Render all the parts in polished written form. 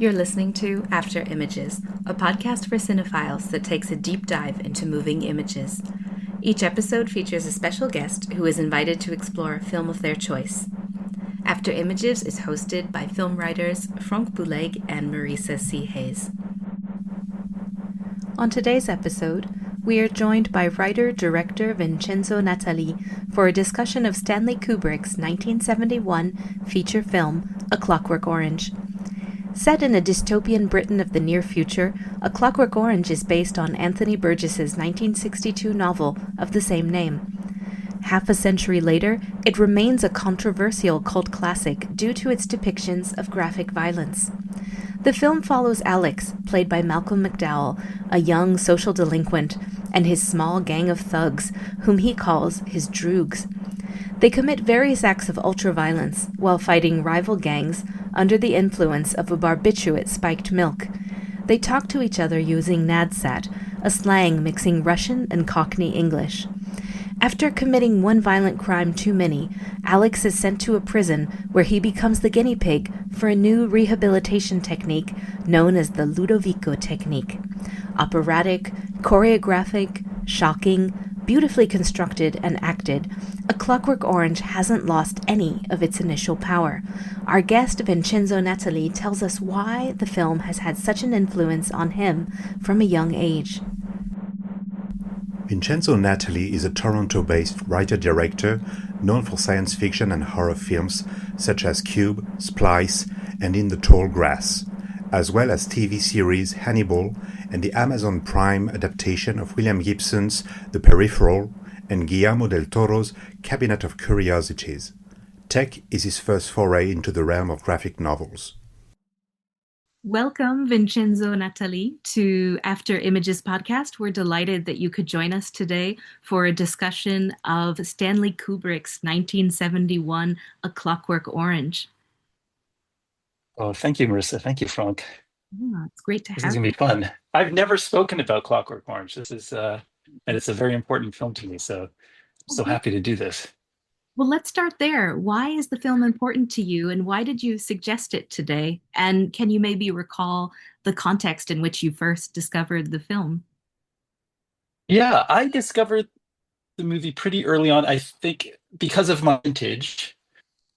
You're listening to After Images, a podcast for cinephiles that takes a deep dive into moving images. Each episode features a special guest who is invited to explore a film of their choice. After Images is hosted by film writers Frank Bouleg and Marisa C. Hayes. On today's episode, we are joined by writer-director Vincenzo Natali for a discussion of Stanley Kubrick's 1971 feature film, A Clockwork Orange. Set in a dystopian Britain of the near future, A Clockwork Orange is based on Anthony Burgess's 1962 novel of the same name. Half a century later, it remains a controversial cult classic due to its depictions of graphic violence. The film follows Alex, played by Malcolm McDowell, a young social delinquent, and his small gang of thugs, whom he calls his droogs. They commit various acts of ultra-violence while fighting rival gangs under the influence of a barbiturate spiked milk. They talk to each other using nadsat, a slang mixing Russian and Cockney English. After committing one violent crime too many, Alex is sent to a prison where he becomes the guinea pig for a new rehabilitation technique known as the Ludovico technique. Operatic, choreographic, shocking, beautifully constructed and acted, A Clockwork Orange hasn't lost any of its initial power. Our guest Vincenzo Natali tells us why the film has had such an influence on him from a young age. Vincenzo Natali is a Toronto-based writer-director known for science fiction and horror films such as Cube, Splice, and In the Tall Grass, as well as TV series Hannibal and the Amazon Prime adaptation of William Gibson's The Peripheral and Guillermo del Toro's Cabinet of Curiosities. Tech is his first foray into the realm of graphic novels. Welcome, Vincenzo Natali, to After Images podcast. We're delighted that you could join us today for a discussion of Stanley Kubrick's 1971 A Clockwork Orange. Oh, thank you, Marissa. Thank you, Frank. Yeah, it's great to This have is you. going to be fun. I've never spoken about Clockwork Orange. This is, and it's a very important film to me. So, so happy to do this. Well, let's start there. Why is the film important to you, and why did you suggest it today? And can you maybe recall the context in which you first discovered the film? Yeah, I discovered the movie pretty early on, I think, because of my vintage,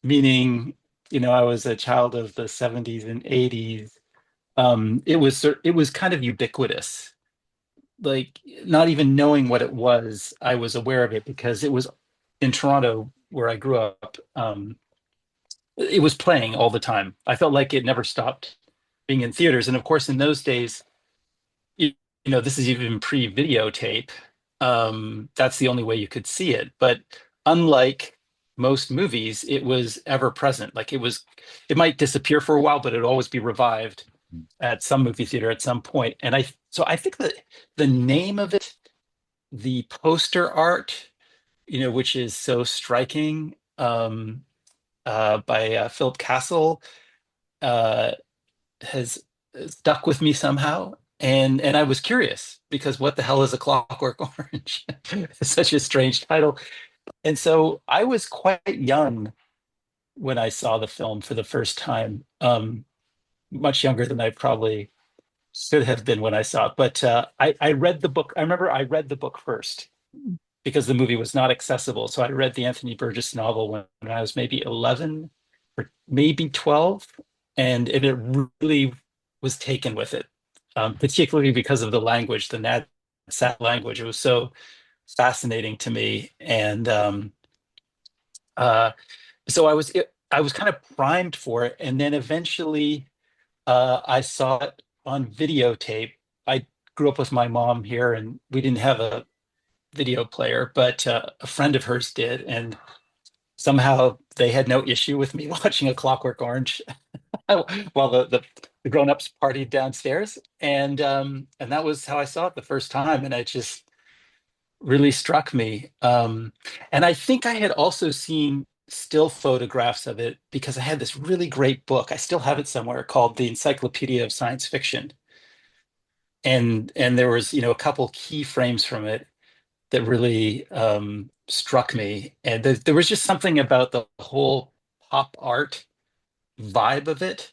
meaning, I was a child of the 70s and 80s. It was kind of ubiquitous. Like, not even knowing what it was, I was aware of it because it was in Toronto where I grew up. It was playing all the time. I felt like it never stopped being in theaters. And of course, in those days, you, this is even pre-videotape. That's the only way you could see it. But unlike most movies, it was ever present. Like it might disappear for a while, but it'd always be revived at some movie theater at some point. And I think that the name of it, the poster art, which is so striking, by Philip Castle, uh, has stuck with me somehow. And I was curious because what the hell is A Clockwork Orange? It's such a strange title. And so I was quite young when I saw the film for the first time, much younger than I probably should have been when I saw it. But I read the book. I remember I read the book first because the movie was not accessible. So I read the Anthony Burgess novel when I was maybe 11 or maybe 12. And it really was taken with it, particularly because of the language, the Nadsat language. It was so fascinating to me. And uh, so I was kind of primed for it. And then eventually I saw it on videotape. I grew up with my mom here and we didn't have a video player, but a friend of hers did. And somehow they had no issue with me watching A Clockwork Orange while the grown-ups partied downstairs. And that was how I saw it the first time. And it just really struck me. And I think I had also seen still photographs of it because I had this really great book. I still have it somewhere called The Encyclopedia of Science Fiction. And there was, a couple key frames from it that really struck me. And there was just something about the whole pop art vibe of it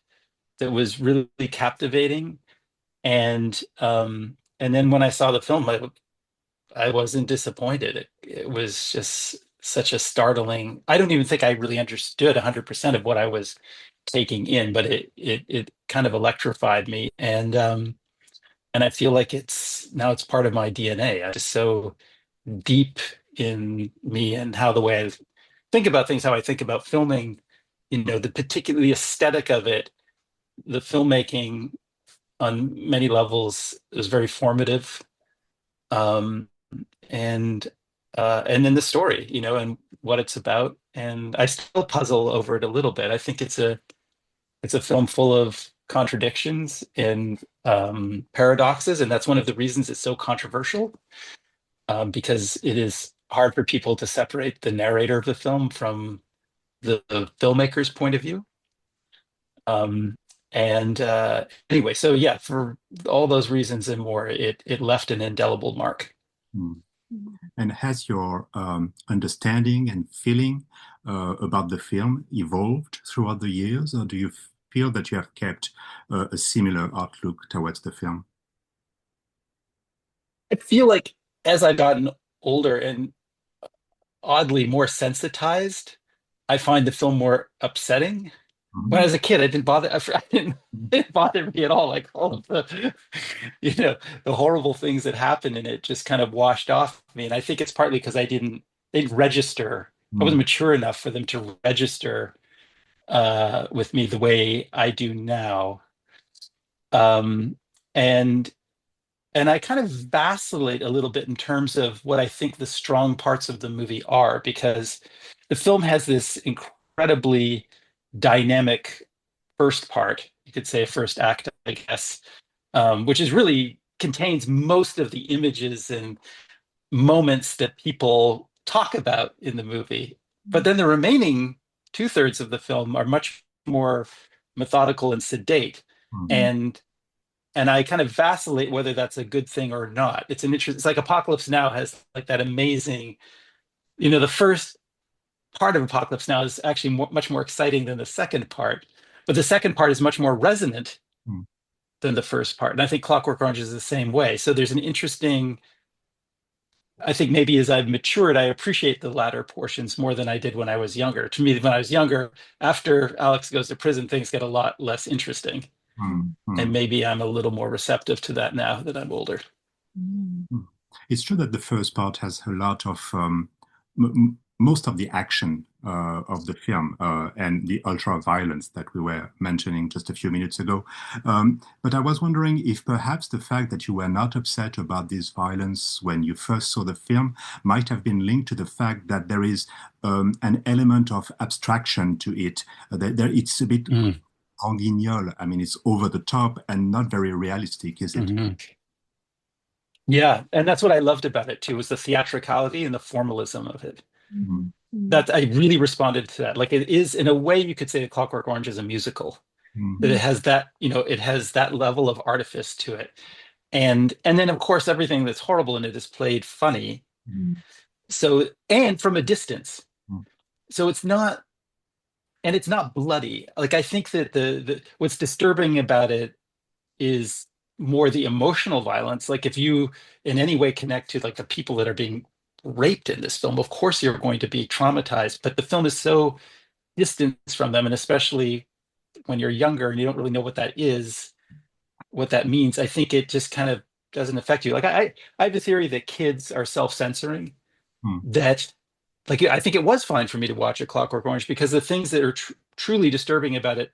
that was really captivating. And then when I saw the film, I wasn't disappointed. It was just such a startling. I don't even think I really understood 100% of what I was taking in, but it kind of electrified me. And I feel like it's part of my DNA. It's so deep in me and how the way I think about things, how I think about filming, the aesthetic of it, the filmmaking on many levels is very formative. Um, and and then the story, and what it's about. And I still puzzle over it a little bit. I think it's a film full of contradictions and paradoxes, and that's one of the reasons it's so controversial, because it is hard for people to separate the narrator of the film from the filmmaker's point of view. Um, and anyway, so yeah, for all those reasons and more, it left an indelible mark. Mm. And has your understanding and feeling about the film evolved throughout the years, or do you feel that you have kept a similar outlook towards the film? I feel like as I've gotten older and oddly more sensitized, I find the film more upsetting. When I was a kid, I didn't bother. I didn't, it didn't bother me at all. Like all of the, you know, the horrible things that happened in it just kind of washed off me. And I think it's partly because they didn't register. I wasn't Mm. mature enough for them to register with me the way I do now. Um, and and I kind of vacillate a little bit in terms of what I think the strong parts of the movie are, because the film has this incredibly dynamic first part, you could say a first act, I guess, which is really contains most of the images and moments that people talk about in the movie. But then the remaining two-thirds of the film are much more methodical and sedate. Mm. And and I kind of vacillate whether that's a good thing or not. It's like Apocalypse Now has like that amazing, the first part of Apocalypse Now is actually much more exciting than the second part, but the second part is much more resonant Mm. than the first part. And I think Clockwork Orange is the same way. So there's an interesting, I think maybe as I've matured, I appreciate the latter portions more than I did when I was younger. To me, when I was younger, after Alex goes to prison, things get a lot less interesting. Mm. And Mm. maybe I'm a little more receptive to that now that I'm older. Mm. It's true that the first part has a lot of most of the action of the film and the ultra violence that we were mentioning just a few minutes ago. But I was wondering if perhaps the fact that you were not upset about this violence when you first saw the film might have been linked to the fact that there is an element of abstraction to it. It's a bit Mm. guignol. I mean, it's over the top and not very realistic, is it? Mhm. Yeah, and that's what I loved about it too, was the theatricality and the formalism of it. Mm. That I really responded to that. Like it is, in a way, you could say that Clockwork Orange is a musical. That Mm. it has that, it has that level of artifice to it. And then of course everything that's horrible in it is played funny. So, and from a distance. Mm. So it's not bloody. Like I think that the what's disturbing about it is more the emotional violence. Like if you in any way connect to like the people that are being raped in this film, of course you're going to be traumatized. But the film is so distanced from them, and especially when you're younger and you don't really know what that is, what that means. I think it just kind of doesn't affect you. Like I have a theory that kids are self-censoring. Mm. That like I think it was fine for me to watch A Clockwork Orange because the things that are truly disturbing about it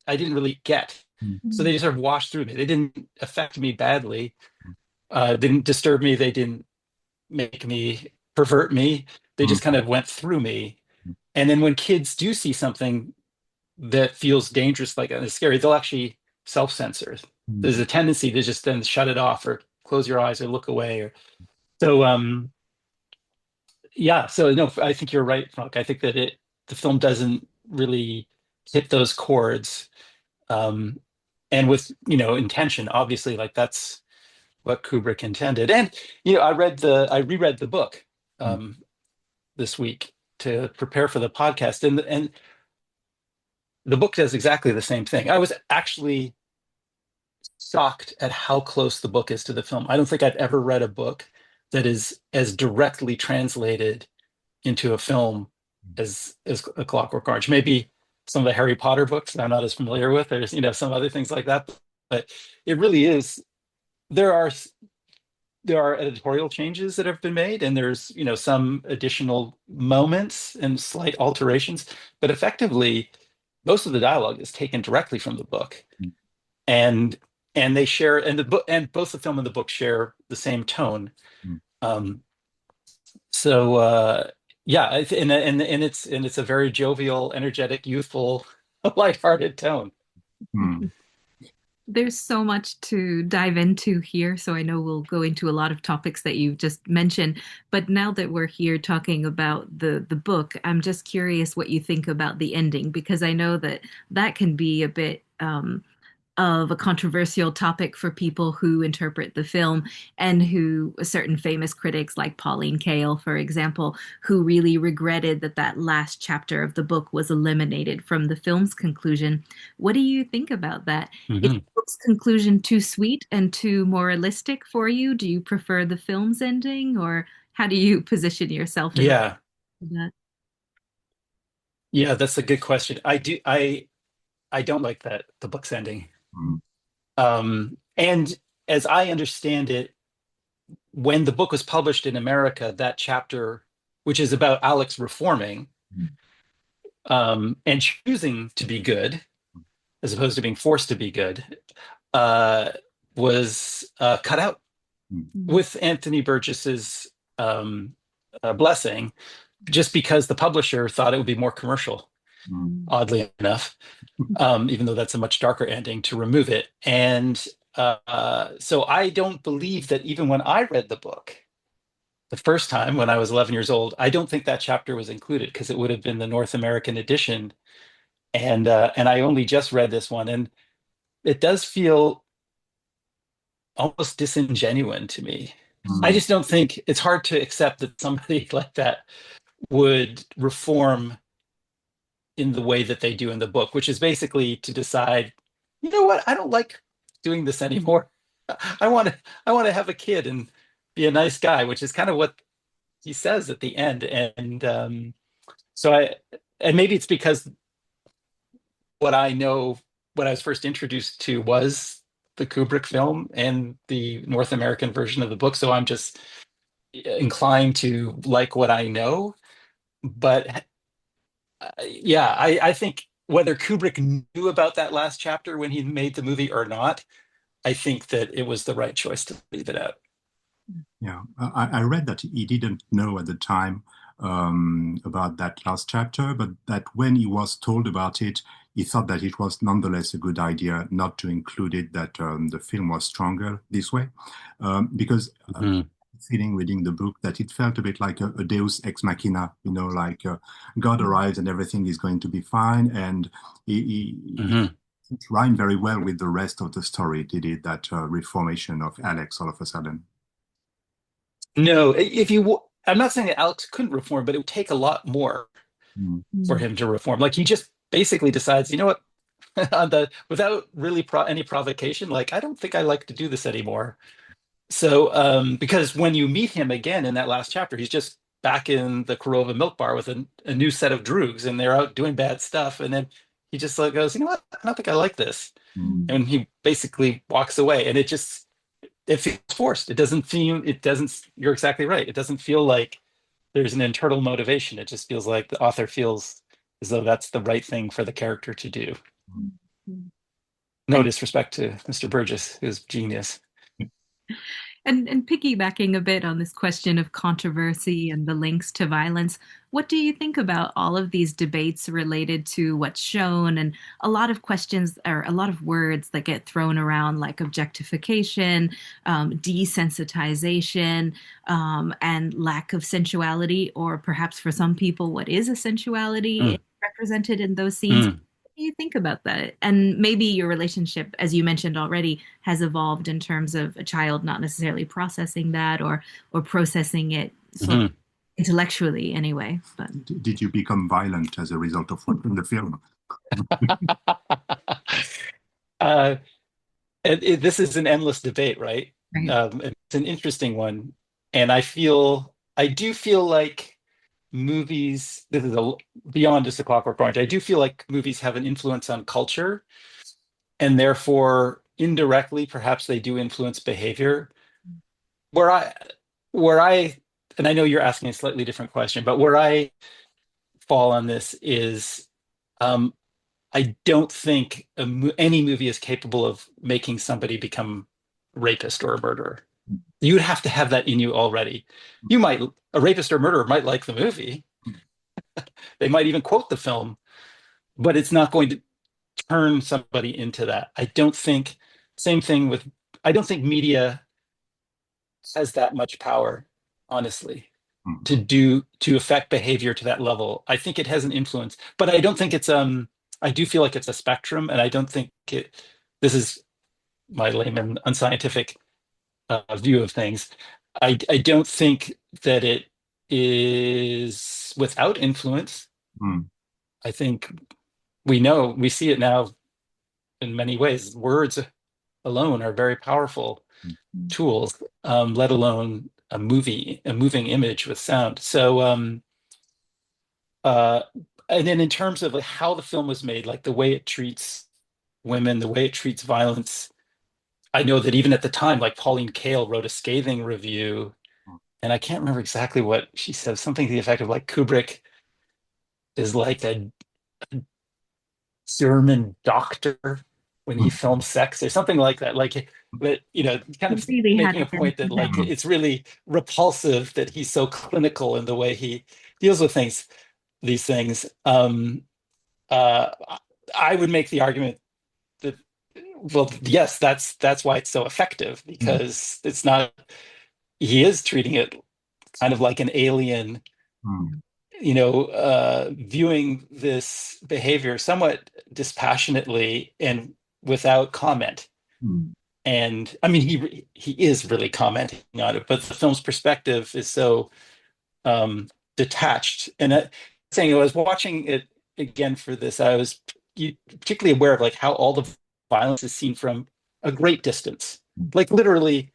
I didn't really get. Mm. So they just sort of washed through me. They didn't affect me badly. Didn't disturb me. They didn't make me pervert me. They Mm. just kind of went through me. And then when kids do see something that feels dangerous, like and it's scary, they'll actually self-censor. There's Mm. a tendency to just then shut it off or close your eyes or look away. Or so yeah. So no, I think you're right, Frank. I think that the film doesn't really hit those chords. Um, and with intention, obviously, like that's what Kubrick intended. And I reread the book Mm. um, this week to prepare for the podcast, and the book does exactly the same thing. I was actually shocked at how close the book is to the film. I don't think I've ever read a book that is as directly translated into a film as A Clockwork Orange. Maybe some of the Harry Potter books that I'm not as familiar with. There's, some other things like that, but it really is. There are editorial changes that have been made, and there's some additional moments and slight alterations, but effectively most of the dialogue is taken directly from the book, and they share, and the book and both the film and the book share the same tone. um so yeah, and it's a very jovial, energetic, youthful, lighthearted tone. Mm. There's so much to dive into here, so I know we'll go into a lot of topics that you just mentioned. But now that we're here talking about the book, I'm just curious what you think about the ending, because I know that that can be a bit of a controversial topic for people who interpret the film, and who certain famous critics like Pauline Kael, for example, who really regretted that that last chapter of the book was eliminated from the film's conclusion. What do you think about that? Is the Hmm. book's conclusion too sweet and too moralistic for you? Do you prefer the film's ending, or how do you position yourself in Yeah, that? yeah, that's a good question. I don't like that the book's ending. Mm. And as I understand it, when the book was published in America, that chapter, which is about Alex reforming, Mm. and choosing to be good as opposed to being forced to be good, uh, was cut out Mm. Mm. with Anthony Burgess's blessing, just because the publisher thought it would be more commercial, Mm. oddly enough, even though that's a much darker ending, to remove it. And so I don't believe that even when I read the book the first time when I was 11 years old, I don't think that chapter was included, because it would have been the North American edition. And I only just read this one, and it does feel almost disingenuine to me. I Mm. just don't think, it's hard to accept that somebody like that would reform in the way that they do in the book, which is basically to decide, you know what, I don't like doing this anymore. I want to I want to have a kid and be a nice guy, which is kind of what he says at the end. And so I and maybe it's because what I know, what I was first introduced to was the Kubrick film and the North American version of the book. So I'm just inclined to like what I know. But yeah, I think whether Kubrick knew about that last chapter when he made the movie or not, I think that it was the right choice to leave it out. Yeah, I read that he didn't know at the time about that last chapter, but that when he was told about it, he thought that it was nonetheless a good idea not to include it, that the film was stronger this way. Because Mhm. feeling reading the book that it felt a bit like a deus ex machina, like God arrives and everything is going to be fine. And Mhm. it rhymed very well with the rest of the story, did it? That reformation of Alex all of a sudden. No, if you, I'm not saying that Alex couldn't reform, but it would take a lot more Mm. for Mm. him to reform. Like, he just basically decides, you know what, on the without really any provocation, like, I don't think I like to do this anymore. So, because when you meet him again in that last chapter, he's just back in the Korova milk bar with a new set of droogs, and they're out doing bad stuff. And then he just like goes, you know what, I don't think I like this. Mm. And he basically walks away. And it feels forced. It doesn't, you're exactly right. It doesn't feel like there's an internal motivation. It just feels like the author feels as though that's the right thing for the character to do. Mm. No disrespect to Mr. Burgess, who's genius. And piggybacking a bit on this question of controversy and the links to violence, what do you think about all of these debates related to what's shown, and a lot of questions or a lot of words that get thrown around, like objectification, desensitization, and lack of sensuality, or perhaps for some people, what is a sensuality Mm, represented in those scenes? mm, Do you think about that? And maybe your relationship, as you mentioned already, has evolved in terms of a child not necessarily processing that, or processing it sort of mhm. intellectually anyway. But Did you become violent as a result of watching the film? uh, this is an endless debate, right? Right. It's an interesting one, and I do feel like movies. This is beyond just A Clockwork Orange. I do feel like movies have an influence on culture, and therefore indirectly, perhaps they do influence behavior. Where I, where I, and I know you're asking a slightly different question, but where I fall on this is, um, I don't think any movie is capable of making somebody become a rapist or a murderer. You'd have to have that in you already. A rapist or murderer might like the movie. They might even quote the film, but it's not going to turn somebody into that. Same thing with, I don't think media has that much power, honestly, to affect behavior to that level. I think it has an influence, but I don't think I do feel like it's a spectrum, and I don't think this is my layman unscientific view of things. I don't think that it is without influence. Mm, I think we see it now in many ways. Words alone are very powerful tools, let alone a moving image with sound. So, uh, and then in terms of like how the film was made, like the way it treats women, the way it treats violence, I know that even at the time, like Pauline Kael wrote a scathing review, and I can't remember exactly what she said, something to the effect of like Kubrick is like a German doctor when he mm, films sex or something like that. Like, but kind He of really had making a it in point that like him. mm, it's really repulsive that he's so clinical in the way he deals with these things. Uh, I would make the argument that, well, yes, that's why it's so effective, mm, because it's not, he is treating it kind of like an alien, mm, viewing this behavior somewhat dispassionately and without comment. mm, And I mean, he is really commenting on it, but the film's perspective is so detached. And saying I was watching it again for this, I was particularly aware of like how all the violence is seen from a great distance, like literally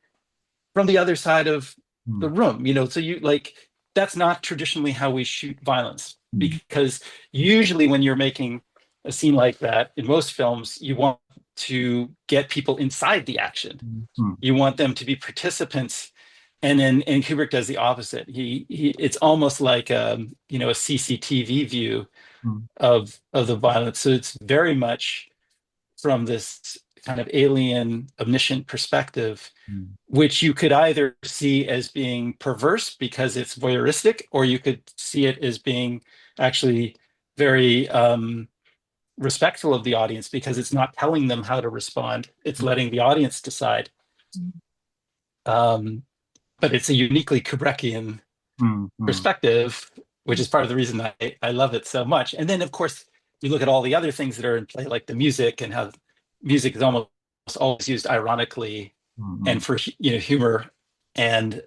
from the other side of the mm, room. So you like that's not traditionally how we shoot violence, mm, because usually when you're making a scene like that in most films, you want to get people inside the action. mm, You want them to be participants. And Kubrick does the opposite. He it's almost like a CCTV view mm, of the violence. So it's very much from this kind of alien, omniscient perspective, mm, which you could either see as being perverse because it's voyeuristic, or you could see it as being actually very respectful of the audience because it's not telling them how to respond. It's letting the audience decide. Um, but it's a uniquely Kubrickian mm, mm, perspective, which is part of the reason I love it so much. And then, of course, you look at all the other things that are in play, like the music, and how music is almost always used ironically and mm, for humor. And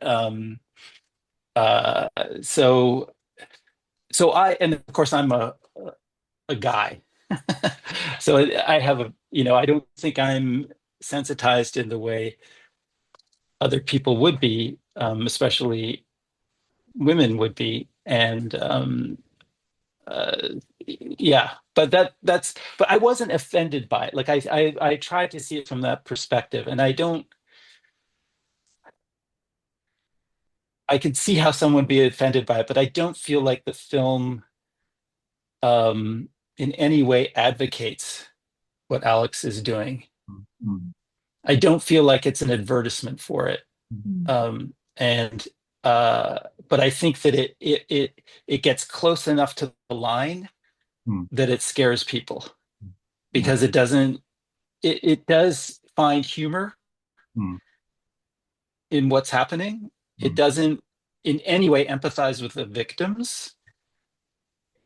uh, so and of course, I'm a guy, so I have I don't think I'm sensitized in the way other people would be, especially women would be, and uh, yeah. But but I wasn't offended by it. Like I tried to see it from that perspective, and I could see how someone would be offended by it, but I don't feel like the film in any way advocates what Alex is doing. mm, I don't feel like it's an advertisement for it. mm, And but I think that it gets close enough to the line mm, that it scares people, mm, because it does find humor mm, in what's happening. It mm, doesn't in any way empathize with the victims.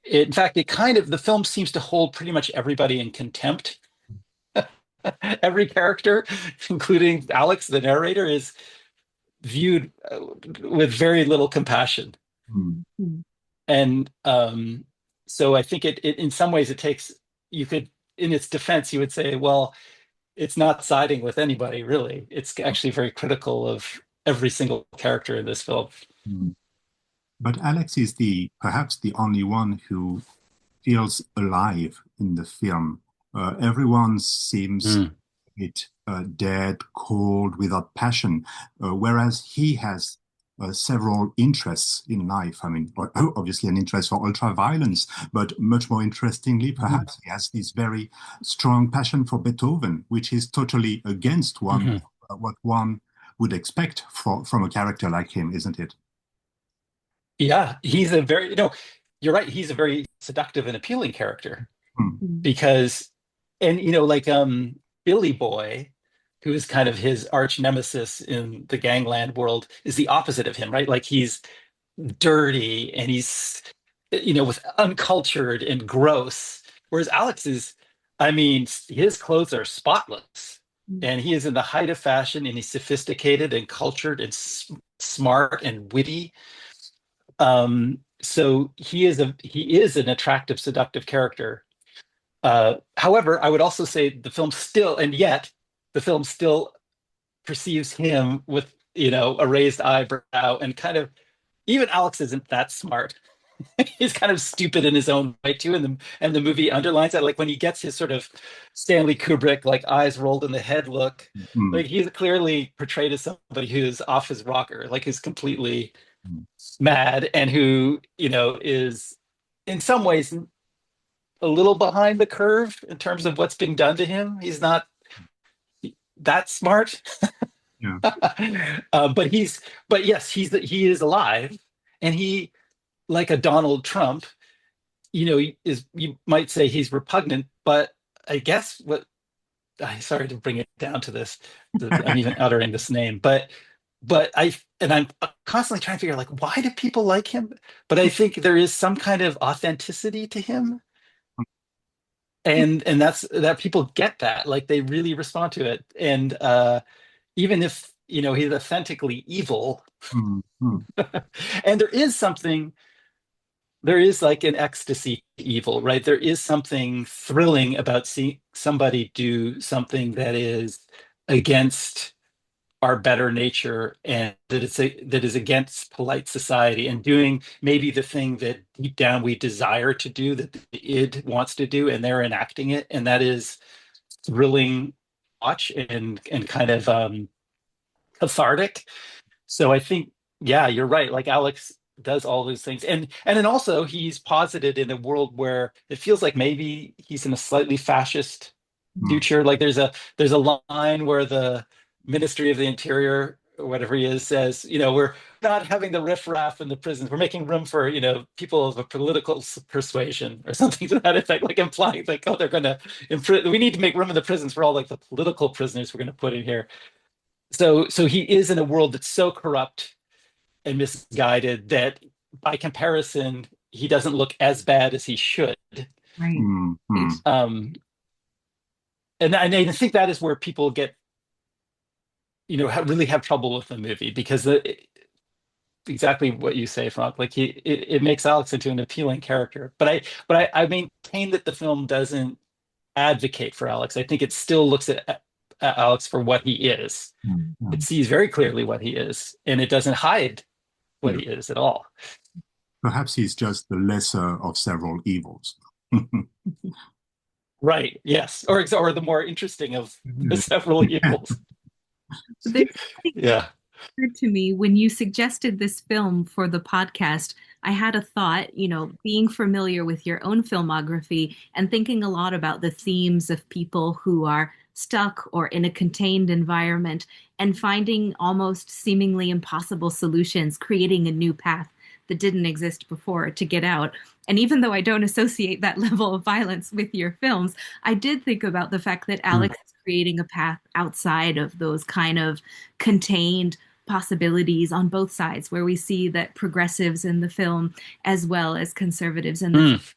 In fact, the film seems to hold pretty much everybody in contempt. Every character, including Alex, the narrator, is viewed with very little compassion. mm, And so I think it in some ways it takes you could, in its defense, you would say, well, it's not siding with anybody, really. It's actually very critical of every single character in this film. Mm. But Alex is the perhaps the only one who feels alive in the film. Everyone seems Mm. a bit dead, cold, without passion, whereas he has several interests in life. I mean, obviously an interest for ultra-violence, but much more interestingly, Mhm. perhaps he has this very strong passion for Beethoven, which is totally against Mhm. what one would expect from a character like him, isn't it? Yeah, he's a very, you're right. He's a very seductive and appealing character Hmm. Mm. because, and like Billy Boy, who is kind of his arch nemesis in the gangland world, is the opposite of him, right? Like he's dirty and he's, with uncultured and gross. Whereas Alex is, I mean, his clothes are spotless Mm. and he is in the height of fashion and he's sophisticated and cultured and smart and witty. So he is an attractive, seductive character. However, I would also say the film still, and yet the film still perceives him with, a raised eyebrow and kind of, even Alex isn't that smart. He's kind of stupid in his own way too, and the movie underlines that. Like when he gets his sort of Stanley Kubrick, like eyes rolled in the head look, Hmm. like he's clearly portrayed as somebody who's off his rocker, like who's completely Hmm. mad and who, is in some ways a little behind the curve in terms of what's being done to him. He's not that smart. Yeah. But yes, he is alive, and he, like a Donald Trump, is, you might say he's repugnant, but I guess what I sorry to bring it down to this, I'm even uttering this name, I'm constantly trying to figure like why do people like him? But I think there is some kind of authenticity to him, and that people get that, like they really respond to it, and even if he's authentically evil, Hmm. Hmm. and there is like an ecstasy to evil, right? There is something thrilling about seeing somebody do something that is against our better nature, and that is against polite society, and doing maybe the thing that deep down we desire to do, that the id wants to do, and they're enacting it, and that is thrilling to watch, and kind of cathartic. So I think, yeah, you're right. Like Alex does all those things, and then also he's posited in a world where it feels like maybe he's in a slightly fascist Hmm. future. Like there's a line where the Ministry of the Interior, or whatever he is, says, we're not having the riffraff in the prisons. We're making room for, people of a political persuasion, or something to that effect, like implying like, oh, they're going to we need to make room in the prisons for all like the political prisoners we're going to put in here. So he is in a world that's so corrupt and misguided that by comparison, he doesn't look as bad as he should. Right. Hmm. Hmm. Um, and I think that is where people get, really have trouble with the movie, because exactly what you say, Frank. Like it makes Alex into an appealing character, but I maintain that the film doesn't advocate for Alex. I think it still looks at Alex for what he is. Hmm. It Hmm. sees very clearly what he is, and it doesn't hide what Yeah. he is at all. Perhaps he's just the lesser of several evils. Right. Yes. Or the more interesting of the several evils. There's something Yeah. occurred to me when you suggested this film for the podcast. I had a thought, being familiar with your own filmography and thinking a lot about the themes of people who are stuck or in a contained environment and finding almost seemingly impossible solutions, creating a new path that didn't exist before to get out. And even though I don't associate that level of violence with your films, I did think about the fact that Mm. Alex is creating a path outside of those kind of contained possibilities on both sides, where we see that progressives in the film as well as conservatives in the film Mm.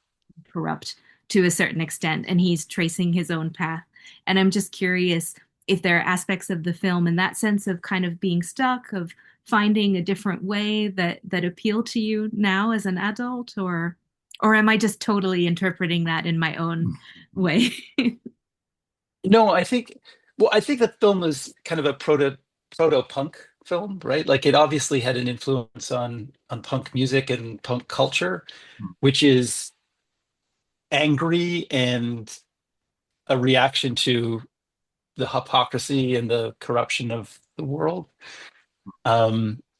corrupt to a certain extent, and he's tracing his own path. And I'm just curious if there are aspects of the film in that sense of kind of being stuck, of finding a different way that appeal to you now as an adult, or. Or am I just totally interpreting that in my own way? No, I think the film is kind of a proto punk film, right? Like it obviously had an influence on punk music and punk culture, which is angry and a reaction to the hypocrisy and the corruption of the world.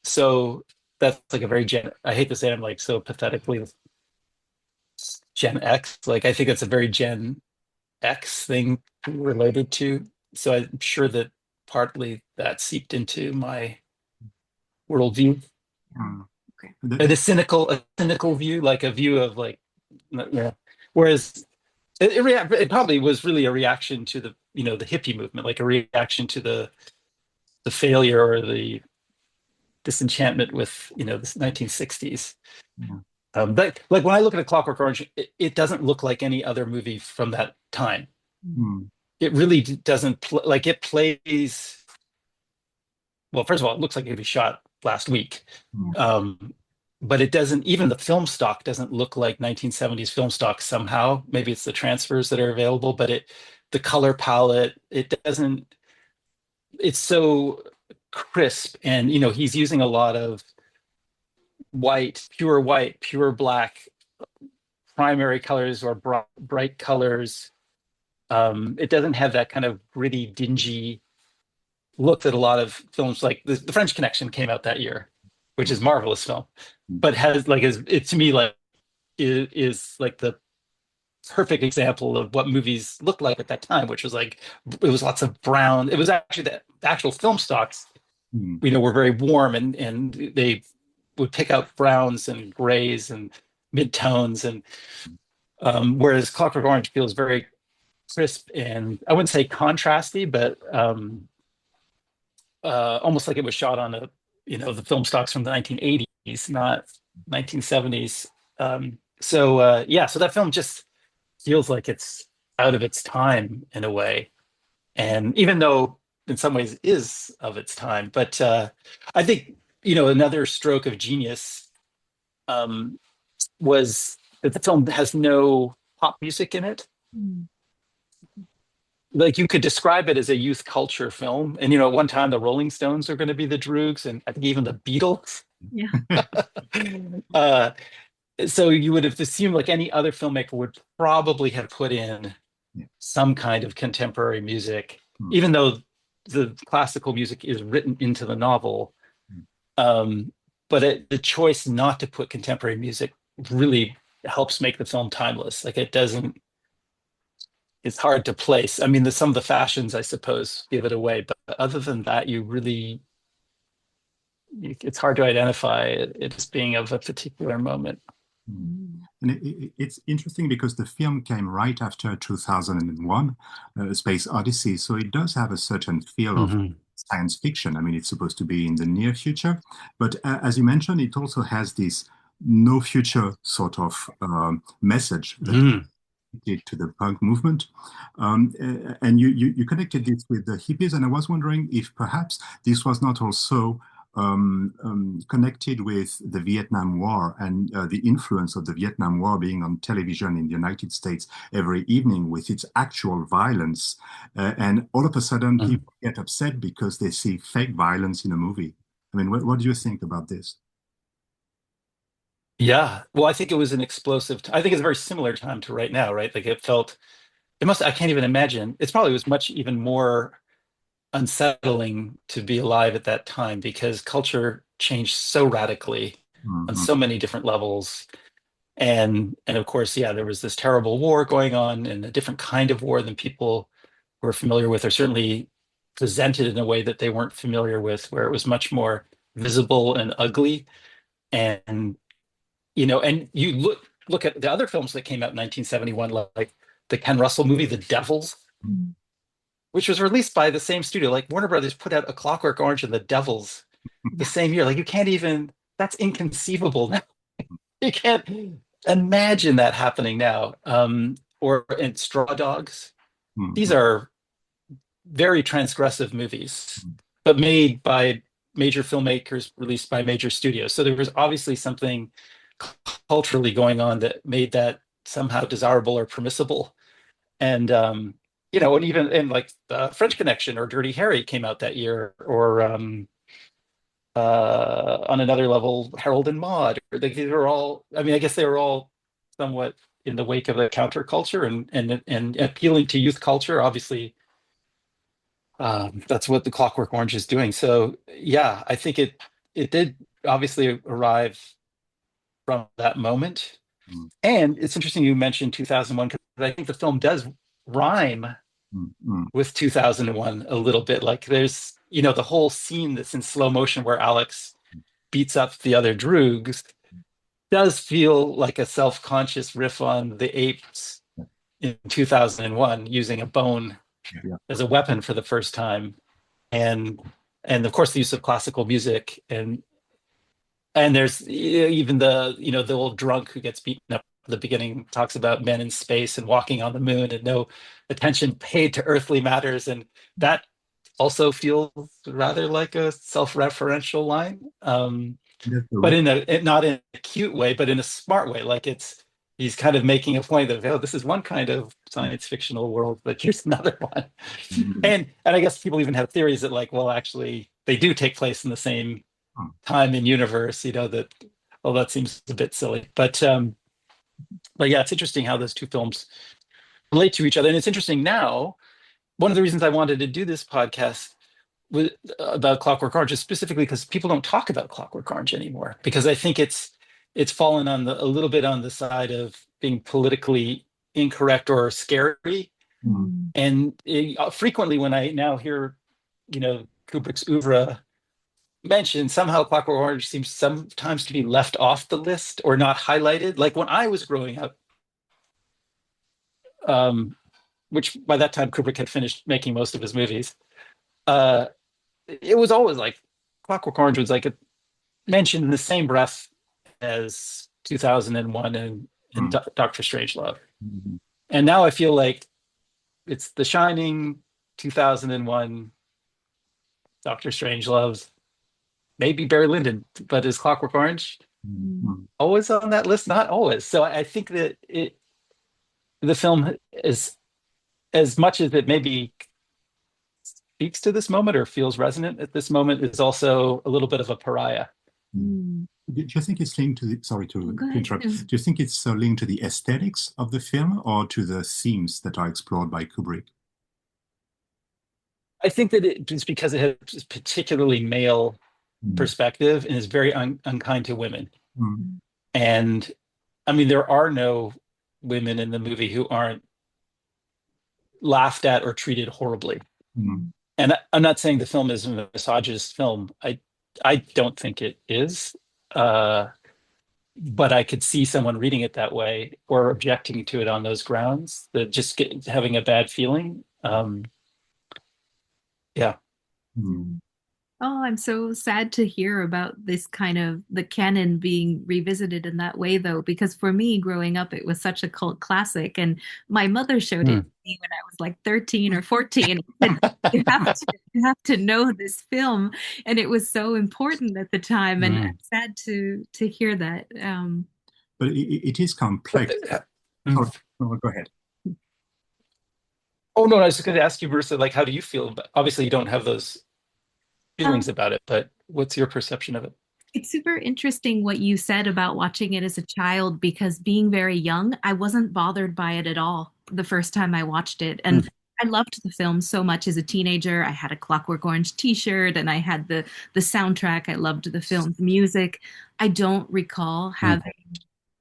So that's like a very I hate to say I'm like so pathetically Gen X. Like I think it's a very Gen X thing related to. So I'm sure that partly that seeped into my worldview. Mm. Okay. And a cynical view, like a view of like, yeah. Whereas it probably was really a reaction to the, the hippie movement, like a reaction to the failure or the disenchantment with, the 1960s. Yeah. But like when I look at A Clockwork Orange, it doesn't look like any other movie from that time. Mm. It really doesn't like it plays. Well, first of all, it looks like it was shot last week. Yeah. But it doesn't, even the film stock doesn't look like 1970s film stock somehow. Maybe it's the transfers that are available, but the color palette, it doesn't, it's so crisp. And, he's using a lot of white, pure black primary colors or bright colors. It doesn't have that kind of gritty, dingy look that a lot of films like the French Connection came out that year, which is a marvelous film, but has like it to me like is like the perfect example of what movies looked like at that time, which was like it was lots of brown. It was actually the actual film stocks, Mm. were very warm and they would pick out browns and grays and mid-tones and whereas Clockwork Orange feels very crisp and I wouldn't say contrasty, but almost like it was shot on the film stocks from the 1980s, not 1970s. So that film just feels like it's out of its time in a way. And even though in some ways is of its time, but I think, another stroke of genius was that the film has no pop music in it. Mm. Like you could describe it as a youth culture film. And at one time the Rolling Stones are going to be the Droogs, and I think even the Beatles. Yeah. uh, so you would have assumed like any other filmmaker would probably have put in some kind of contemporary music, even though the classical music is written into the novel. But the choice not to put contemporary music really helps make the film timeless. Like it doesn't. It's hard to place. I mean, some of the fashions, I suppose, give it away. But other than that, it's hard to identify it as being of a particular moment. Mm. And it's interesting because the film came right after 2001, Space Odyssey, so it does have a certain feel of science fiction. I mean, it's supposed to be in the near future, but as you mentioned, it also has this no future sort of message that to the punk movement. And you connected this with the hippies, and I was wondering if perhaps this was not also connected with the Vietnam War and the influence of the Vietnam War being on television in the United States every evening with its actual violence. And all of a sudden, people get upset because they see fake violence in a movie. I mean, what do you think about this? Yeah. Well, I think it was an explosive. I think it's a very similar time to right now, right? Like I can't even imagine. It's probably was much even more unsettling to be alive at that time because culture changed so radically on so many different levels. And of course, yeah, there was this terrible war going on and a different kind of war than people were familiar with, or certainly presented in a way that they weren't familiar with, where it was much more visible and ugly. And and you look at the other films that came out in 1971, like the Ken Russell movie, The Devils, which was released by the same studio. Like Warner Brothers put out A Clockwork Orange and The Devils the same year. Like you can't even, that's inconceivable now. You can't imagine that happening now. And Straw Dogs. These are very transgressive movies, but made by major filmmakers, released by major studios. So there was obviously something culturally going on that made that somehow desirable or permissible. And and even in like the French Connection or Dirty Harry came out that year, or on another level, Harold and Maude. These were all, I mean, I guess they were all somewhat in the wake of the counterculture and appealing to youth culture. Obviously, that's what The Clockwork Orange is doing. So yeah, I think it did obviously arrive from that moment. Mm. And it's interesting you mentioned 2001, because I think the film does rhyme with 2001 a little bit. Like there's, the whole scene that's in slow motion where Alex beats up the other droogs does feel like a self-conscious riff on the apes in 2001 using a bone as a weapon for the first time. And of course the use of classical music, and there's even the old drunk who gets beaten up at the beginning talks about men in space and walking on the moon and no attention paid to earthly matters. And that also feels rather like a self-referential line, but not in a cute way, but in a smart way. Like he's kind of making a point that, oh, this is one kind of science fictional world, but here's another one. And I guess people even have theories that, like, well, actually they do take place in the same time and universe, that, well, that seems a bit silly. But yeah, it's interesting how those two films relate to each other. And it's interesting now, one of the reasons I wanted to do this podcast about Clockwork Orange is specifically because people don't talk about Clockwork Orange anymore, because I think it's fallen on a little bit on the side of being politically incorrect or scary. And frequently when I now hear, Kubrick's oeuvre mentioned, somehow Clockwork Orange seems sometimes to be left off the list or not highlighted. Like when I was growing up, which by that time Kubrick had finished making most of his movies, it was always like Clockwork Orange was like mentioned in the same breath as 2001 and Doctor Strangelove. And now I feel like it's The Shining, 2001, Doctor Strangelove, maybe Barry Lyndon, but is Clockwork Orange always on that list? Not always. So I think that the film is, as much as it maybe speaks to this moment or feels resonant at this moment, is also a little bit of a pariah. Do you think it's linked to sorry to interrupt. Do you think it's linked to the aesthetics of the film or to the themes that are explored by Kubrick? I think that it's because it has particularly male perspective and is very unkind to women. And I mean, there are no women in the movie who aren't laughed at or treated horribly. And I'm not saying the film is a misogynist film. I don't think it is. But I could see someone reading it that way or objecting to it on those grounds, that just having a bad feeling. Yeah. Oh, I'm so sad to hear about this kind of the canon being revisited in that way, though, because for me, growing up, it was such a cult classic. And my mother showed it to me when I was like 13 or 14. And said, you have to know this film. And it was so important at the time. And I'm sad to hear that. But it is complex. Sorry, no, go ahead. Oh, no, I was just going to ask you, Marissa, like, how do you feel? Obviously, you don't have those feelings about it, but what's your perception of it? It's super interesting what you said about watching it as a child, because being very young, I wasn't bothered by it at all the first time I watched it. And I loved the film so much as a teenager. I had a Clockwork Orange t-shirt and I had the soundtrack. I loved the film's music. I don't recall having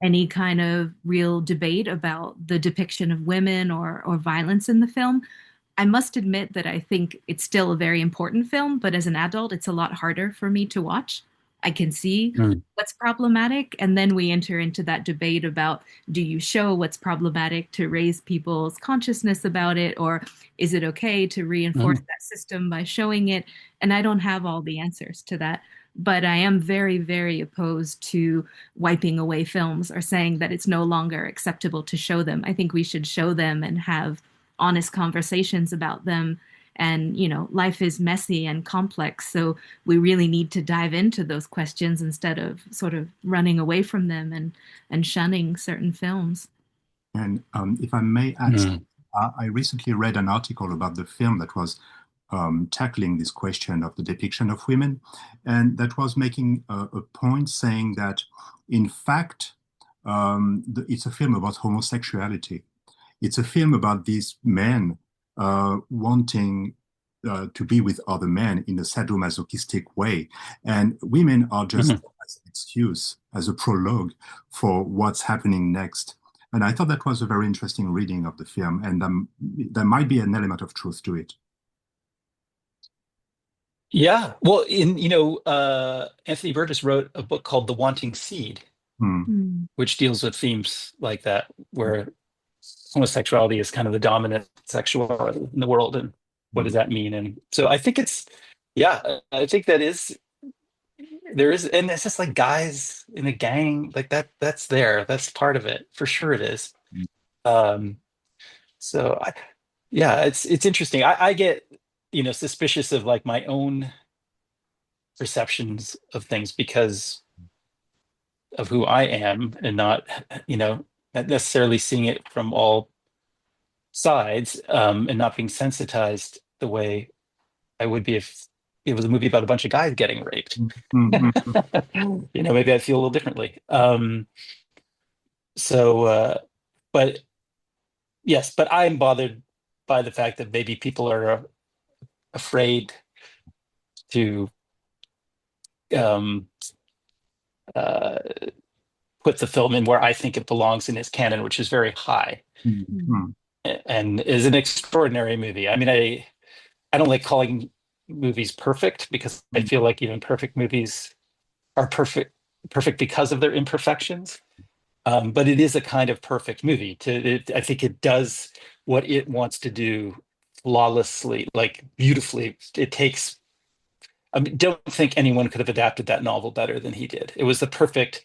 any kind of real debate about the depiction of women or violence in the film. I must admit that I think it's still a very important film, but as an adult, it's a lot harder for me to watch. I can see what's problematic, and then we enter into that debate about, do you show what's problematic to raise people's consciousness about it, or is it okay to reinforce that system by showing it? And I don't have all the answers to that, but I am very, very opposed to wiping away films or saying that it's no longer acceptable to show them. I think we should show them and have honest conversations about them And, life is messy and complex. So we really need to dive into those questions instead of sort of running away from them and shunning certain films. And if I may add, Mm. I recently read an article about the film that was tackling this question of the depiction of women, and that was making a point saying that, in fact, it's a film about homosexuality. It's a film about these men wanting to be with other men in a sadomasochistic way. And women are just Mhm. as an excuse, as a prologue for what's happening next. And I thought that was a very interesting reading of the film, and there might be an element of truth to it. Yeah. Well, Anthony Burgess wrote a book called The Wanting Seed, Hmm. Mm. which deals with themes like that, where homosexuality is kind of the dominant sexuality in the world, and what Hmm. does that mean? And so I think yeah, I think there is, and it's just like guys in a gang, like that's there. That's part of it. For sure it is. Um, so yeah, it's interesting. I get, suspicious of like my own perceptions of things because of who I am and not necessarily seeing it from all sides, and not being sensitized the way I would be if it was a movie about a bunch of guys getting raped. Hmm. Hmm. Maybe I'd feel a little differently. So, but yes, but I'm bothered by the fact that maybe people are afraid to um, uh, put the film in where I think it belongs in its canon, which is very high Hmm. Hmm. and is an extraordinary movie. I mean, I don't like calling movies perfect because I Hmm. feel like even perfect movies are perfect because of their imperfections. But it is a kind of perfect movie. I think it does what it wants to do flawlessly, like beautifully. It takes. I mean, don't think anyone could have adapted that novel better than he did. It was the perfect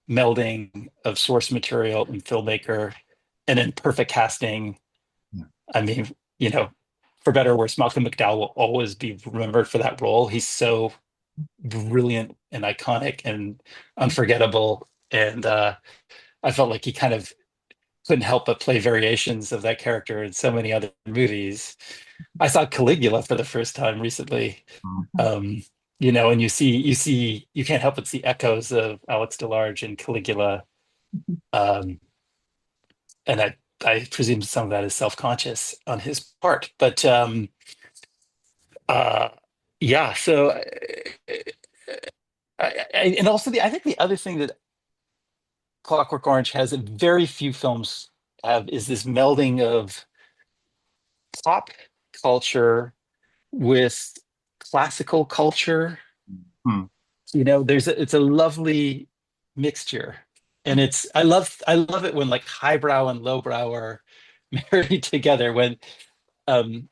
melding of source material and filmmaker, and then perfect casting. Yeah. I mean, you know, for better or worse, Malcolm McDowell will always be remembered for that role. He's so brilliant and iconic and unforgettable. And I felt like he kind of couldn't help but play variations of that character in so many other movies. I saw Caligula for the first time recently. Hmm. Um, and you can't help but see echoes of Alex DeLarge in Caligula. Um, and I presume some of that is self-conscious on his part. But uh, yeah, so and also I think the other thing that Clockwork Orange has that very few films have is this melding of pop culture with classical culture. Hmm. It's a lovely mixture. And I love it when like highbrow and lowbrow are married together when um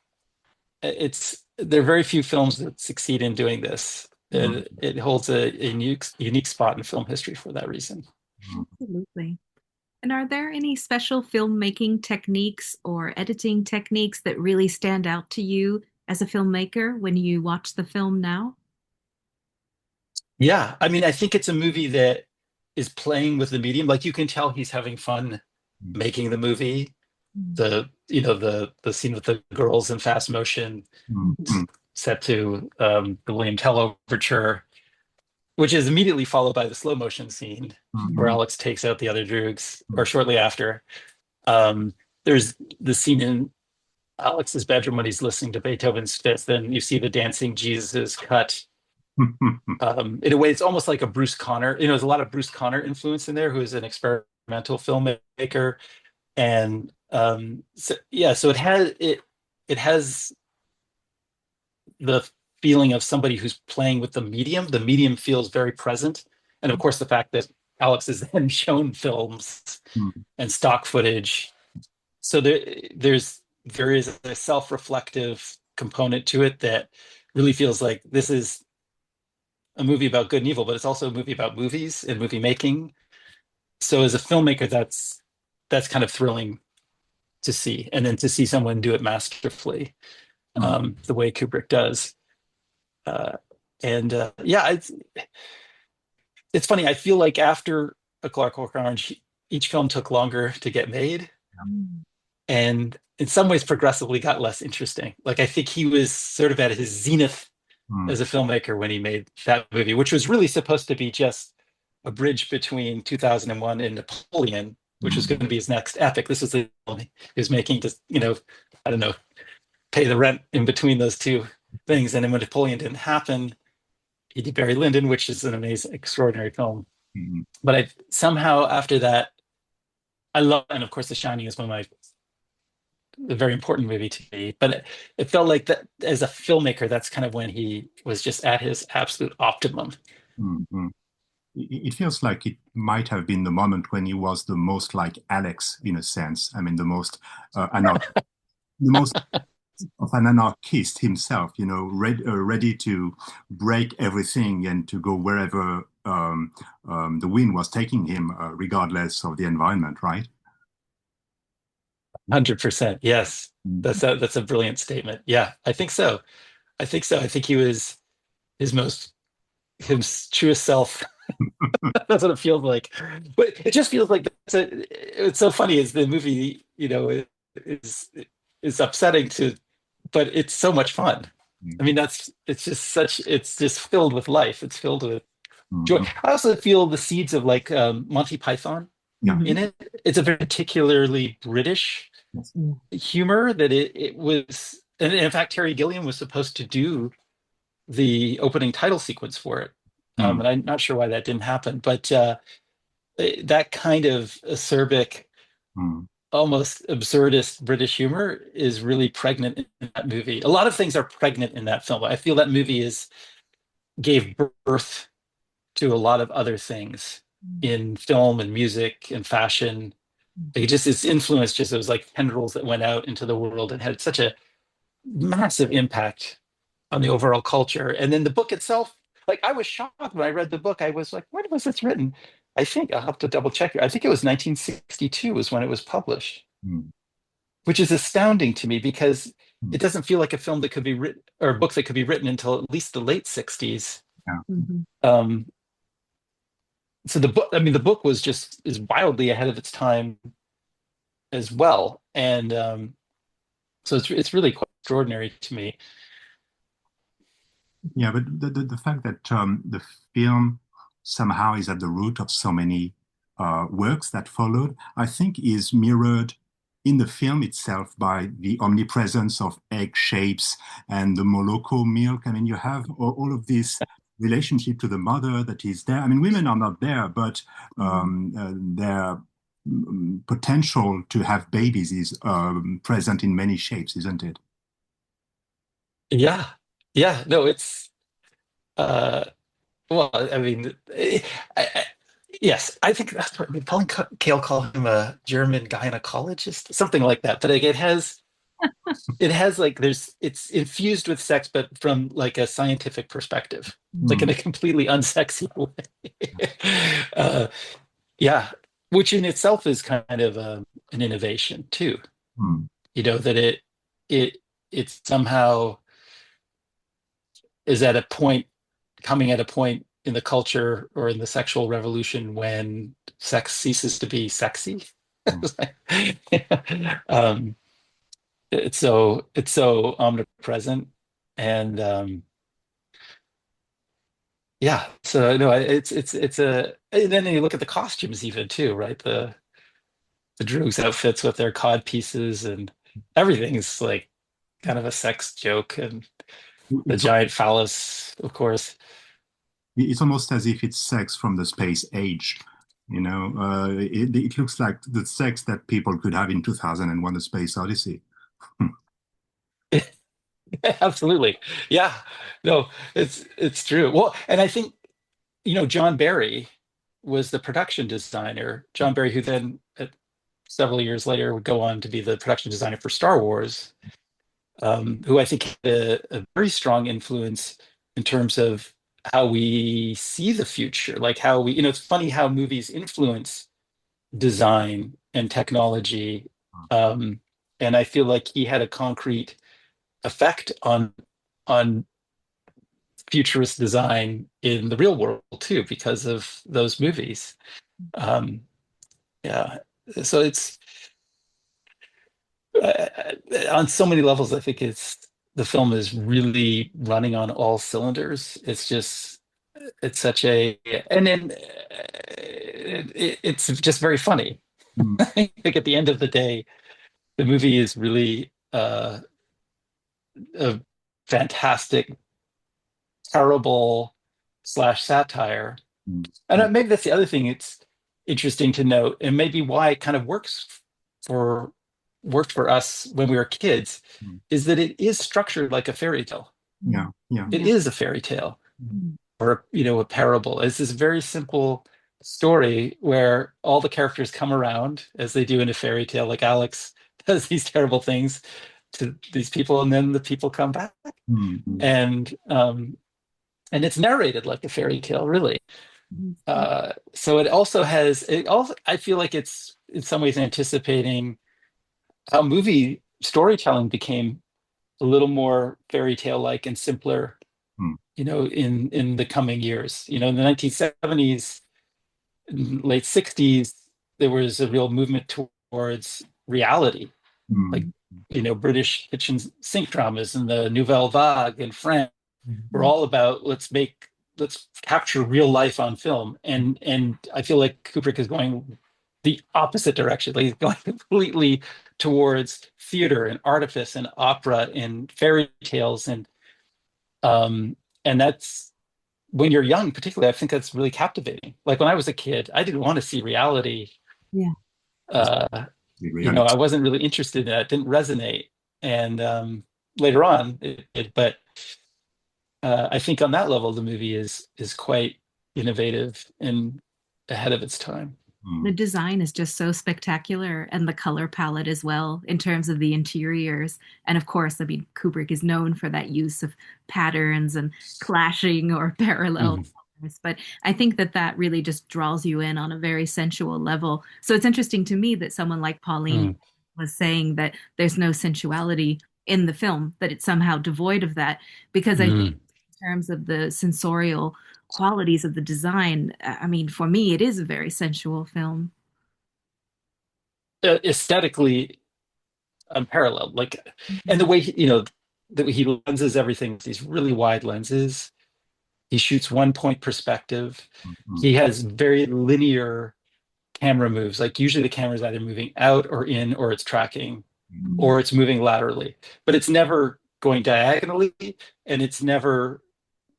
there are very few films that succeed in doing this. Hmm. It holds a unique spot in film history for that reason. Absolutely. And are there any special filmmaking techniques or editing techniques that really stand out to you as a filmmaker when you watch the film now? Yeah, I mean, I think it's a movie that is playing with the medium. Like you can tell he's having fun Hmm. making the movie. Mm. The scene with the girls in fast motion Hmm. Hmm. set to the William Tell overture, which is immediately followed by the slow motion scene where Hmm. Alex takes out the other droogs, Hmm. or shortly after. Um, there's the scene in Alex's bedroom when he's listening to Beethoven's Fifth, and you see the dancing Jesus cut. Hmm. In a way, it's almost like a Bruce Conner. There's a lot of Bruce Conner influence in there, who is an experimental filmmaker, and so it has the feeling of somebody who's playing with the medium. The medium feels very present, and of course, the fact that Alex is then shown films Hmm. and stock footage, so there is a self-reflective component to it that really feels like this is a movie about good and evil, but it's also a movie about movies and movie making. So as a filmmaker, that's kind of thrilling to see, and then to see someone do it masterfully. the way Kubrick does. Yeah, it's funny. I feel like after A Clockwork Orange, each film took longer to get made, and in some ways progressively got less interesting. Like I think he was sort of at his zenith Mm. as a filmmaker when he made that movie, which was really supposed to be just a bridge between 2001 and Napoleon, which was going to be his next epic. This was the film he was making to, I don't know, pay the rent in between those two things. And then when Napoleon didn't happen, he did Barry Lyndon, which is an amazing, extraordinary film. Mm. But I somehow after that, I love, and of course, The Shining is one of my a very important movie to me. But it felt like that as a filmmaker, that's kind of when he was just at his absolute optimum. Mm. It feels like it might have been the moment when he was the most like Alex in a sense. I mean, the most the most of an anarchist himself, ready to break everything and to go wherever the wind was taking him, regardless of the environment, right? 100%. Yes. That's a brilliant statement. Yeah, I think so. I think so. I think he was his truest self. That's what it feels like. But it just feels like it's so funny is the movie, is upsetting but it's so much fun. I mean, it's just filled with life. It's filled with joy. Mhm. I also feel the seeds of like Monty Python Yeah. in it. It's a very particularly British Yes. humor that it was, and in fact, Terry Gilliam was supposed to do the opening title sequence for it. Mm. And I'm not sure why that didn't happen, but that kind of acerbic, Mm. almost absurdist British humor is really pregnant in that movie. A lot of things are pregnant in that film. I feel that movie gave birth to a lot of other things in film and music and fashion. Its influence just it was like tendrils that went out into the world and had such a massive impact on the overall culture. And then the book itself, like I was shocked when I read the book. I was like, when was this written? I think I'll have to double check here. I think it was 1962 was when it was published, Mm. which is astounding to me because Mm. it doesn't feel like a film that could be written or a book that could be written until at least the late 60s. Yeah. Um, so the book is wildly ahead of its time as well. And so it's really quite extraordinary to me. Yeah, but the fact that the film somehow is at the root of so many works that followed, I think is mirrored in the film itself by the omnipresence of egg shapes and the Moloko milk. I mean, you have all of this relationship to the mother that is there. I mean, women are not there, but their potential to have babies is present in many shapes, isn't it? Yeah. Yeah. No, it's uh well, I mean, yes, I think that's what I mean. Pauline Kael called him a German gynecologist, something like that. But like, it has like it's infused with sex, but from like a scientific perspective, like in Mm. a completely unsexy way. uh, yeah, which in itself is kind of an innovation too. Mm. That it it somehow is at a point coming at a point in the culture or in the sexual revolution when sex ceases to be sexy. Mm. um, it's so omnipresent, and yeah. So no, it's a. And then you look at the costumes even too, right? The Droogs outfits with their cod pieces and everything's like kind of a sex joke, and the It's giant phallus, of course. it's almost as if it's sex from the space age. It looks like the sex that people could have in 2001: A Space Odyssey. Absolutely. Yeah. No, it's true. Well, and I think, John Barry was the production designer. John Barry, who then several years later would go on to be the production designer for Star Wars, who I think had a very strong influence in terms of how we see the future, like how it's funny how movies influence design and technology. And I feel like he had a concrete effect on futurist design in the real world too, because of those movies. Um, yeah, so it's on so many levels. I think the film is really running on all cylinders. It's such a and then it's just very funny. Mm, I think at the end of the day, the movie is really a fantastic, terrible slash satire. mm, And mm, maybe that's the other thing it's interesting to note, and maybe why it kind of for worked for us when we were kids, mm. is that it is structured like a fairy tale. Yeah, yeah. It Yeah. is a fairy tale Mm, or a parable. It's this very simple story where all the characters come around as they do in a fairy tale, like Alex does these terrible things to these people, and then the people come back. mm, mm, And it's narrated like a fairy tale, really. Mhm. So it also I feel like it's in some ways anticipating how movie storytelling became a little more fairy tale like and simpler, mm, in the coming years. In the 1970s, late 60s, there was a real movement towards reality, like mm, British kitchen sink dramas and the Nouvelle Vague in France were Mhm. all about let's capture real life on film, and I feel like Kubrick is going the opposite direction. Like he's going completely towards theater and artifice and opera and fairy tales, um and that's when you're young, particularly. I think that's really captivating. Like when I was a kid, I didn't want to see reality. Yeah. That's uh the I reality. wasn't really interested in that. It didn't resonate. And later on it did. But I think on that level, the movie is quite innovative and ahead of its time. The Mm, design is just so spectacular, and the color palette as well, in terms of the interiors. And of course, I mean, Kubrick is known for that use of patterns and clashing or parallel Mhm. colors. But I think that that really just draws you in on a very sensual level. So it's interesting to me that someone like Pauline Mm. was saying that there's no sensuality in the film, that it's somehow devoid of that, because I think Mm. in terms of the sensorial qualities of the design, I mean, for me, it is a very sensual film. Aesthetically unparalleled. Like, and the Mhm. way the way he lenses everything with these really wide lenses. He shoots one point perspective. mm, mm, He has very linear camera moves. Like usually the camera is either moving out or in, or it's tracking, mm, or it's moving laterally, but it's never going diagonally, and it's never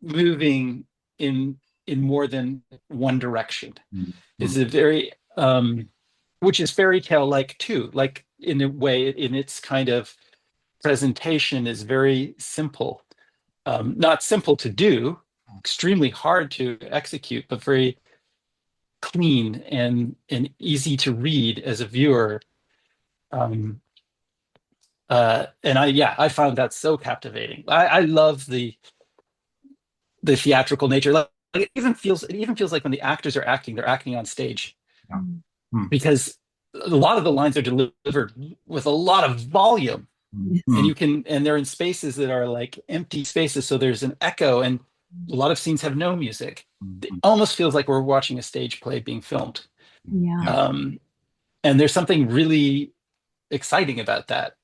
moving in more than one direction. mm, mm, Is a very which is fairy tale like too. Like in a way, in its kind of presentation is very simple. Not simple to do, extremely hard to execute, but very clean and easy to read as a viewer. Um, and I found that so captivating. I love the theatrical nature. Like it even feels like when the actors are acting, they're acting on stage, yeah. Mm, because a lot of the lines are delivered with a lot of volume, mm, and Yes. mm, they're in spaces that are like empty spaces, so there's an echo, and a lot of scenes have no music. mm, It mm. almost feels like we're watching a stage play being filmed. Yeah. Yeah. um, and there's something really exciting about that,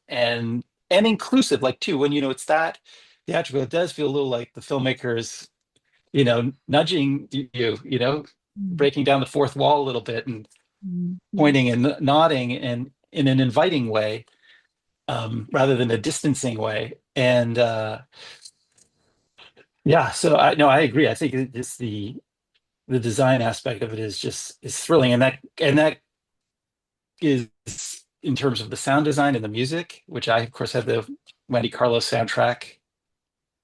and inclusive, like too, when it's that theatrical. It does feel a little like the filmmakers nudging Mhm. breaking down the fourth wall a little bit and Mhm. pointing and nodding, and in an inviting way, rather than a distancing way. And yeah, so I no, I agree. I think just the design aspect of it is thrilling, and that is in terms of the sound design and the music, which I of course have the Wendy Carlos soundtrack.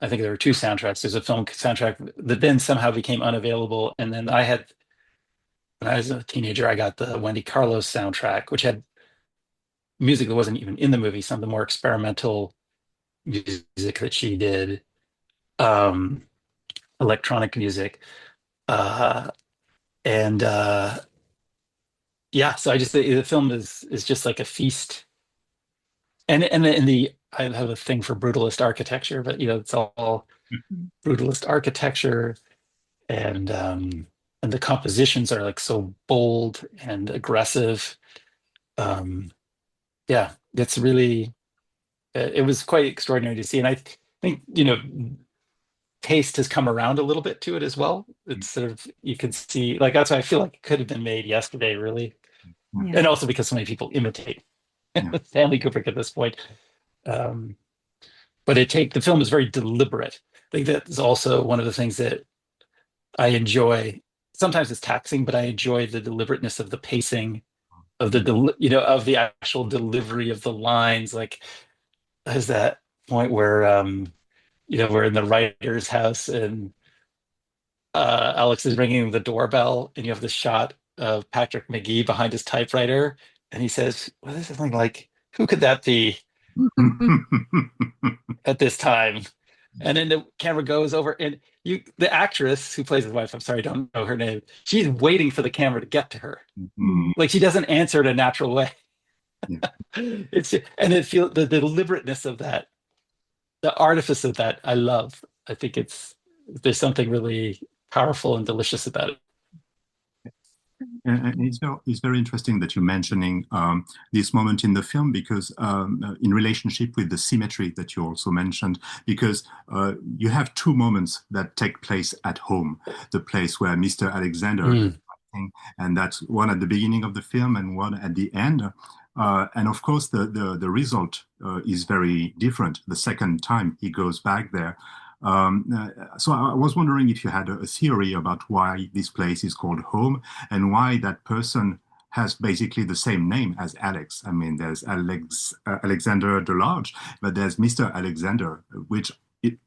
I think there were two soundtracks. There's a film soundtrack that then somehow became unavailable, and then when I was a teenager, I got the Wendy Carlos soundtrack, which had music that wasn't even in the movie, some of the more experimental music that she did, um, electronic music. Uh, and yeah, so I just the film is just like a feast, and the I have a thing for brutalist architecture, but it's all brutalist architecture, and the compositions are like so bold and aggressive. Yeah, it's really it was quite extraordinary to see, and I think taste has come around a little bit to it as well. It's sort of, you can see, like, that's why I feel like it could have been made yesterday, really, Yeah. and also because so many people imitate Stanley Kubrick at this point. Um, but the film is very deliberate. I think that's also one of the things that I enjoy. Sometimes it's taxing, but I enjoy the deliberateness of the pacing, of of the actual delivery of the lines. Like, there's that point where we're in the writer's house, and Alex is ringing the doorbell, and you have this shot of Patrick McGee behind his typewriter, and he says, "Well, this is something like, who could that be at this time?" And then the camera goes over, and the actress who plays his wife, I'm sorry, I don't know her name. She's waiting for the camera to get to her. Like, she doesn't answer in a natural way. And it feels the deliberateness of that, the artifice of that, I love. I think there's something really powerful and delicious about it. And it's very interesting that you're mentioning this moment in the film, because in relationship with the symmetry that you also mentioned, because you have two moments that take place at home, the place where Mr. Alexander is fighting, and that's one at the beginning of the film and one at the end. And of course, the result is very different the second time he goes back there. So I was wondering if you had a theory about why this place is called home, and why that person has basically the same name as Alex. I mean, there's Alexander Delarge, but there's Mr. Alexander, which it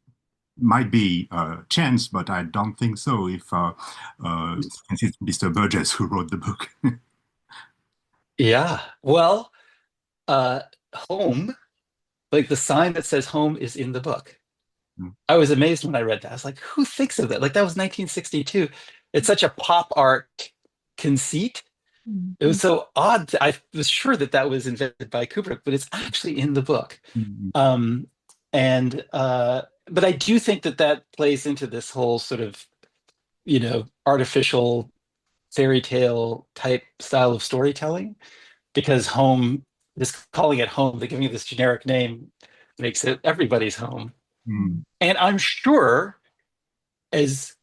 might be chance, but I don't think so if it's Mr. Burgess who wrote the book. Yeah. Well, home, like the sign that says home is in the book. I was amazed when I read that. I was like, who thinks of that? Like, that was 1962. It's such a pop art conceit. It was so odd. I was sure that was invented by Kubrick, but it's actually in the book. But I do think that plays into this whole sort of, artificial fairy tale type style of storytelling, because home, just calling it home, they're giving it this generic name, makes it everybody's home. And I'm sure, as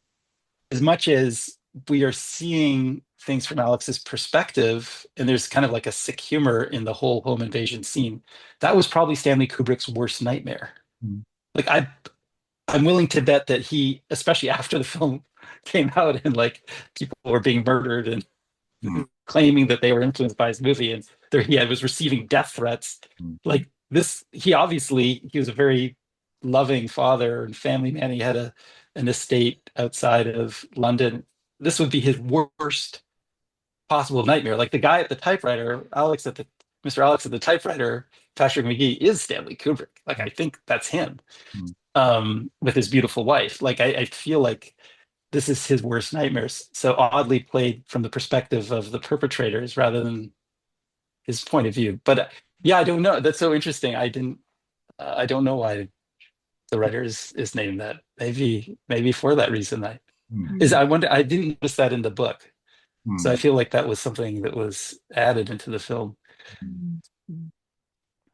much as we are seeing things from Alex's perspective, and there's kind of like a sick humor in the whole home invasion scene, that was probably Stanley Kubrick's worst nightmare. Like, I'm willing to bet that he, especially after the film came out and like people were being murdered and claiming that they were influenced by his movie, and he was receiving death threats. Like this, he was a very loving father and family man. He had an estate outside of London. This would be his worst possible nightmare. Like, the guy at the typewriter, Mr. Alex at the typewriter, Patrick McGee, is Stanley Kubrick. Like, I think that's him, with his beautiful wife. Like, I feel like this is his worst nightmares. So oddly played from the perspective of the perpetrators rather than his point of view. But yeah, I don't know. That's so interesting. I don't know why the writer is named that. Maybe for that reason. I wonder. I didn't notice that in the book, so I feel like that was something that was added into the film.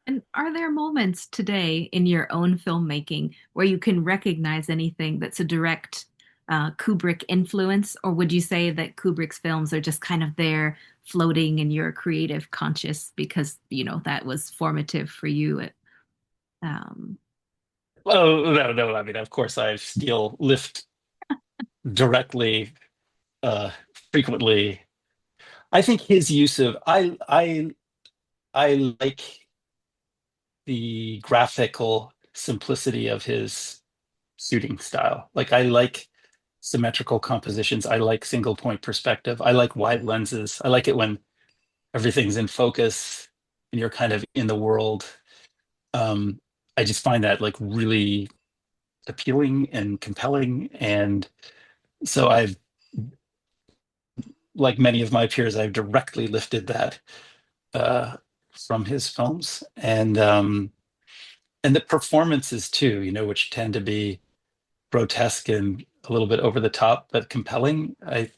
And are there moments today in your own filmmaking where you can recognize anything that's a direct Kubrick influence, or would you say that Kubrick's films are just kind of there floating in your creative conscious because that was formative for you? Oh, no. I mean, of course, I steal lift directly, frequently. I think his use of I like the graphical simplicity of his shooting style. Like, I like symmetrical compositions. I like single point perspective. I like wide lenses. I like it when everything's in focus and you're kind of in the world. I just find that like really appealing and compelling. And so like many of my peers, I've directly lifted that from his films. And and the performances too, which tend to be grotesque and a little bit over the top, but compelling. I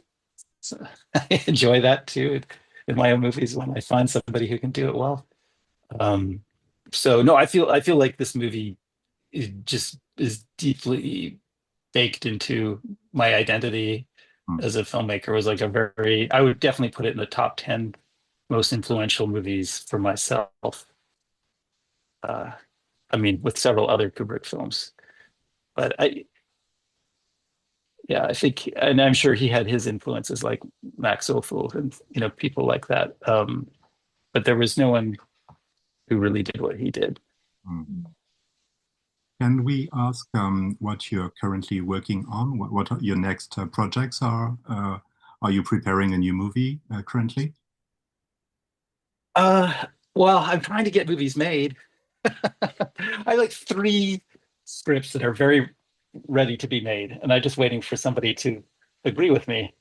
enjoy that too in my own movies when I find somebody who can do it well. Um, so no, I feel like this movie is deeply baked into my identity Mm. as a filmmaker. It was like I would definitely put it in the top 10 most influential movies for myself. Uh, I mean, with several other Kubrick films. But yeah, I think, and I'm sure he had his influences like Max Ophüls and people like that. But there was no one who really did what he did. Mm. Can we ask what you're currently working on? What your next projects are? Are you preparing a new movie currently? Uh, well, I'm trying to get movies made. I have like three scripts that are very ready to be made, and I'm just waiting for somebody to agree with me.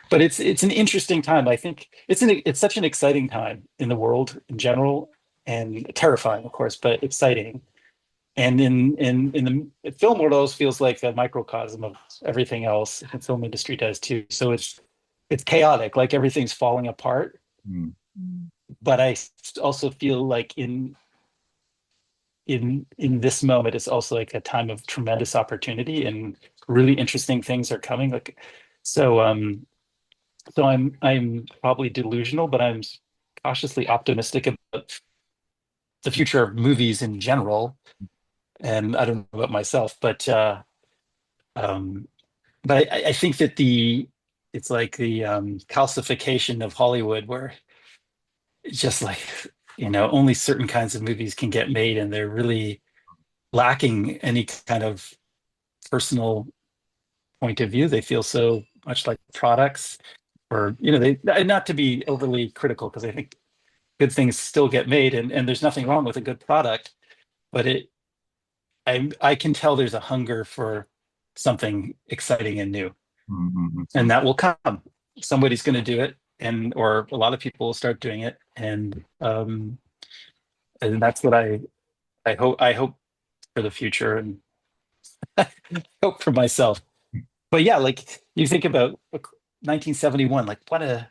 But it's an interesting time. I think it's such an exciting time in the world in general, and terrifying, of course, but exciting. And in the film world, it always feels like a microcosm of everything else. The film industry does too. So it's chaotic, like everything's falling apart. Mm. But I also feel like in this moment, it's also like a time of tremendous opportunity and really interesting things are coming. Like so I'm probably delusional, but I'm cautiously optimistic about the future of movies in general. And I don't know about myself, um, but I think that it's like the calcification of Hollywood, where it's just like only certain kinds of movies can get made, and they're really lacking any kind of personal point of view. They feel so much like products, or they not to be overly critical because I think good things still get made, and there's nothing wrong with a good product, but I can tell there's a hunger for something exciting and new, Mm, mm, and mm, that will come. Somebody's going to do it, and or a lot of people will start doing it, and that's what I hope for the future, and hope for myself. But yeah, like you think about 1971, like what a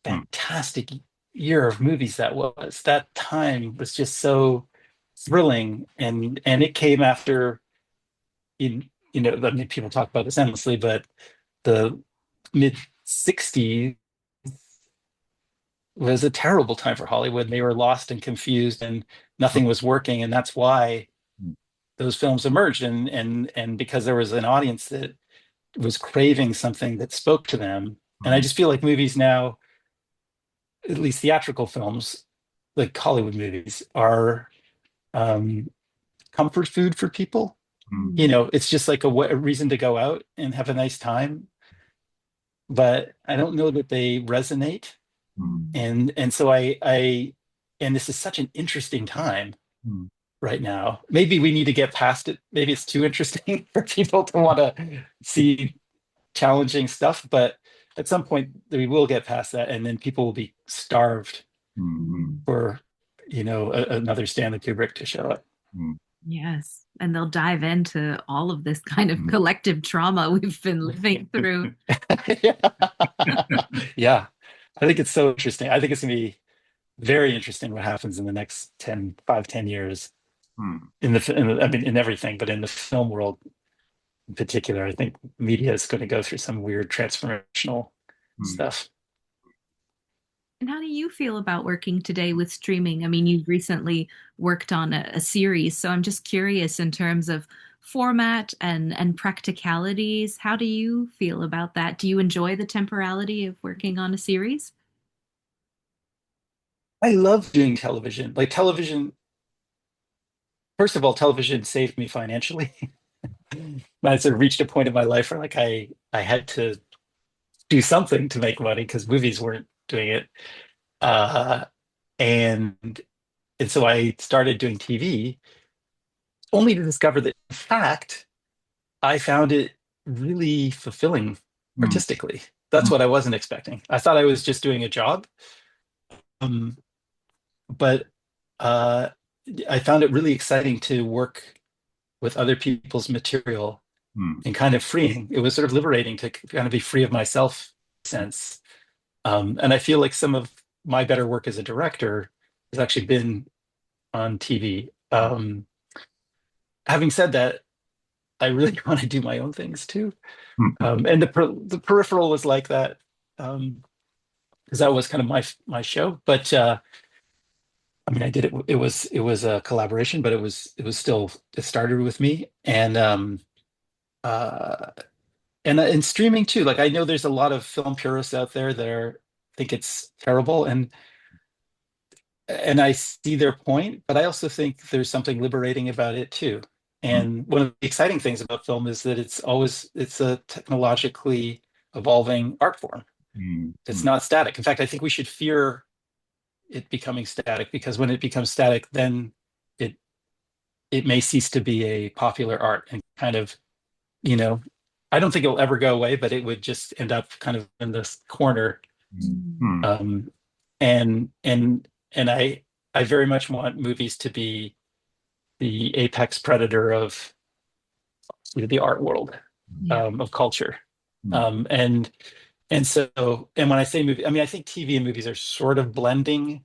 mm, fantastic year of movies that was. That time was just so thrilling, and it came after I mean, people talk about this endlessly, but the mid 60s was a terrible time for Hollywood. They were lost and confused, and nothing was working, and that's why mm, those films emerged, and because there was an audience that was craving something that spoke to them. And I mm, just feel like movies now, at least theatrical films, like Hollywood movies, are um, comfort food for people. mm, It's just like a reason to go out and have a nice time, but I don't know that they resonate. mm, And so and this is such an interesting time mm, right now. Maybe we need to get past it. Maybe it's too interesting for people to want to see challenging stuff, but at some point we will get past that, and then people will be starved mm, for another Stanley Kubrick to show up. mm, Yes. And they'll dive into all of this kind of mm. collective trauma we've been living through. Yeah. Yeah, I think it's so interesting. I think it's going to be very interesting what happens in the next 10 years Mm, I mean, in everything, but in the film world in particular. I think media is going to go through some weird transformational mm. stuff. And how do you feel about working today with streaming? I mean, you've recently worked on a series, so I'm just curious in terms of format and practicalities. How do you feel about that? Do you enjoy the temporality of working on a series? I love doing television. Like television, first of all, television saved me financially. I sort of reached a point in my life where like I had to do something to make money because movies weren't doing it. Uh, and and so I started doing TV, only to discover that in fact I found it really fulfilling Mm, artistically. That's mm, what I wasn't expecting. I thought I was just doing a job. Um, but uh I found it really exciting to work with other people's material Mm. and kind of freeing. It was sort of liberating to kind of be free of myself sense. And I feel like some of my better work as a director has actually been on TV. Having said that, I really want to do my own things too. And the peripheral was like that, because that was kind of my show. But I mean, I did it. It was a collaboration, but it was still, it started with me. Uh, and streaming too. Like, I know there's a lot of film purists out there that think it's terrible, and I see their point, but I also think there's something liberating about it too. And one of the exciting things about film is that it's a technologically evolving art form. It's not static. In fact, I think we should fear it becoming static, because when it becomes static, then it it may cease to be a popular art, and kind of, you know, I don't think it'll ever go away, but it would just end up kind of in this corner. Um, and I very much want movies to be the apex predator of, the art world, of culture. And and when I say movie, I mean, I think TV and movies are sort of blending,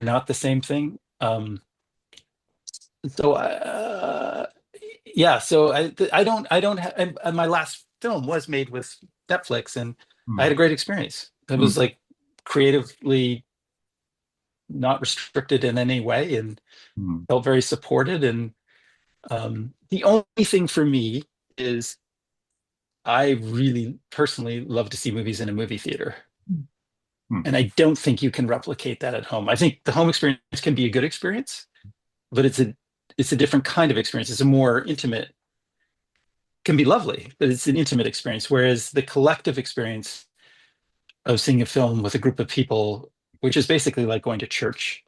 not the same thing. So yeah, so I don't have, and my last film was made with Netflix, and I had a great experience. It was like creatively not restricted in any way, and felt very supported. And the only thing for me is, I really personally love to see movies in a movie theater. And I don't think you can replicate that at home. I think the home experience can be a good experience, but it's a different kind of experience. It's a more intimate, can be lovely, but it's an intimate experience. Whereas the collective experience of seeing a film with a group of people, which is basically like going to church.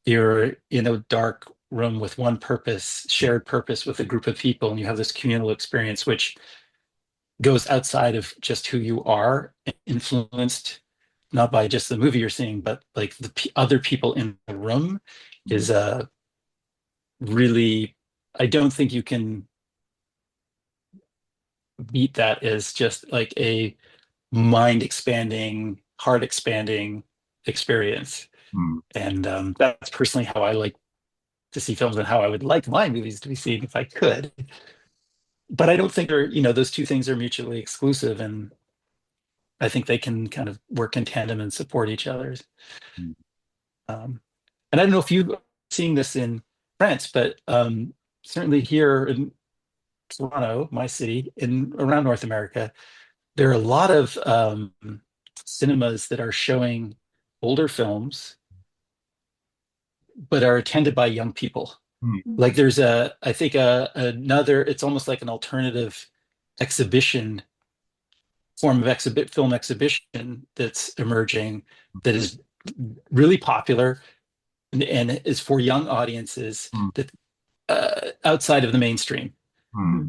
You're in a dark room with one purpose, shared purpose with a group of people, and you have this communal experience, which goes outside of just who you are, influenced not by just the movie you're seeing, but like the other people in the room, is a really, I don't think you can beat that as just like a mind expanding, heart expanding experience. And that's personally how I like to see films, and how I would like my movies to be seen if I could. But I don't think those two things are mutually exclusive, and I think they can kind of work in tandem and support each other's. And I don't know if you're seeing this in France, but certainly here in Toronto, my city, in around North America, there are a lot of cinemas that are showing older films, but are attended by young people. Like, there's I think another, it's almost like an alternative exhibition form of film exhibition that's emerging, that is really popular, and is for young audiences, that outside of the mainstream,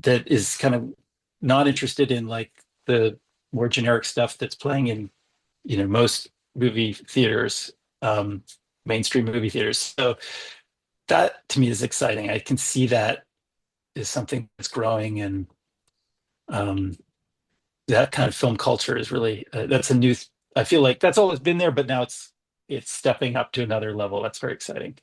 that is kind of not interested in like the more generic stuff that's playing in most movie theaters, mainstream movie theaters. So that to me is exciting. I can see that is something that's growing, and that kind of film culture is really, that's a new, I feel like that's always been there, but now it's stepping up to another level. That's very exciting.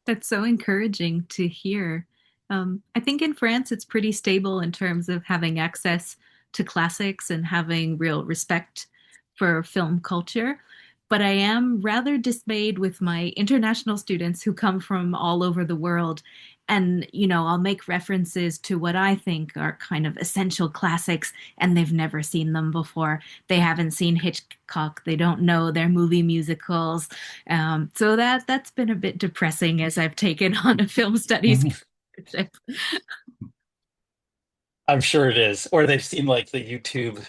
That's so encouraging to hear. I think in France it's pretty stable in terms of having access to classics and having real respect for film culture. But I am rather dismayed with my international students who come from all over the world. And, I'll make references to what I think are kind of essential classics, and they've never seen them before. They haven't seen Hitchcock. They don't know their movie musicals. So that's been a bit depressing as I've taken on a film studies. I'm sure it is. Or they've seen like the YouTube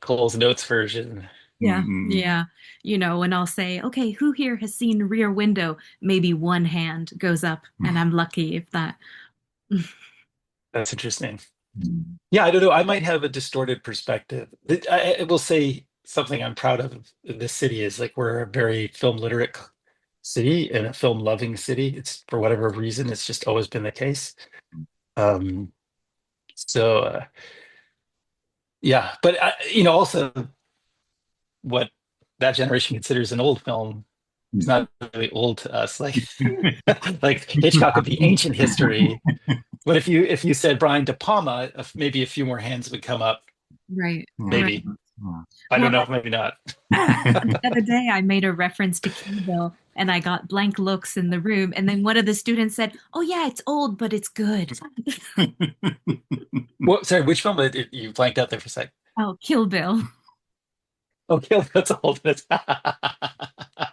Cole's Notes version. Yeah, yeah. And I'll say, okay, who here has seen Rear Window? Maybe one hand goes up, and I'm lucky if that. That's interesting. Yeah, I don't know. I might have a distorted perspective. I will say something I'm proud of in this city is, like, we're a very film literate city and a film loving city. It's for whatever reason, it's just always been the case. Um, so yeah, but also what that generation considers an old film is not really old to us. Like like Hitchcock would be ancient history. But if you said Brian De Palma, maybe a few more hands would come up. Right. Maybe. Yeah. I don't Well, know, maybe not. the other day I made a reference to Kill Bill and I got blank looks in the room. And then one of the students said, "Oh, yeah, it's old, but it's good." Well, sorry, which film? You blanked out there for a sec. Oh, Kill Bill. Okay, that's old. I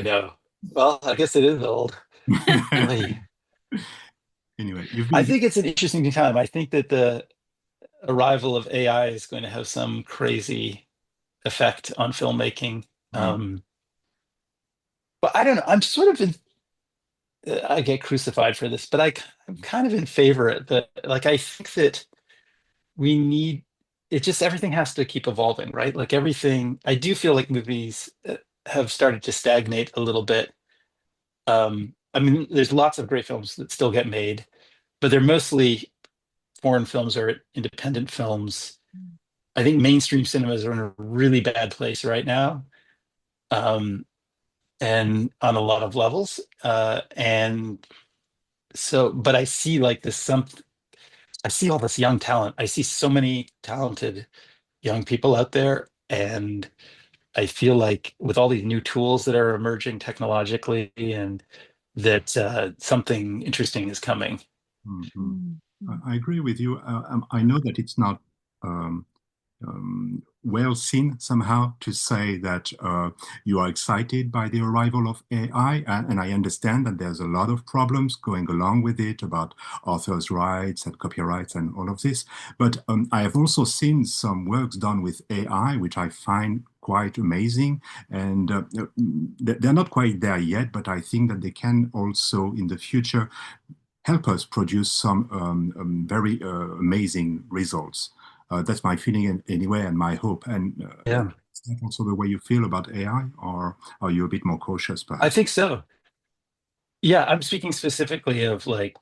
know. Well, I guess it is old. Really. Anyway, you've I been. think it's an interesting time. I think that the arrival of AI is going to have some crazy effect on filmmaking. But I don't know. I'm sort of in, I get crucified for this, but I'm kind of in favor of it. Like, I think that we need it, just everything has to keep evolving, right? Like everything, I do feel like movies have started to stagnate a little bit. I mean, there's lots of great films that still get made, but they're mostly foreign films or independent films. I think mainstream cinemas are in a really bad place right now, and on a lot of levels. And so, but I see like I see all this young talent. I see so many talented young people out there, and I feel like with all these new tools that are emerging technologically, and that something interesting is coming. Mhm. I agree with you. I know that it's not um, well seen somehow to say that you are excited by the arrival of AI, and I understand that there's a lot of problems going along with it about authors' rights and copyrights and all of this. But I have also seen some works done with AI, which I find quite amazing, and they're not quite there yet, but I think that they can also in the future help us produce some very amazing results. That's my feeling anyway, and my hope. And Yeah, is that also the way you feel about AI, or are you a bit more cautious, I perhaps? think so. Yeah, I'm speaking specifically of like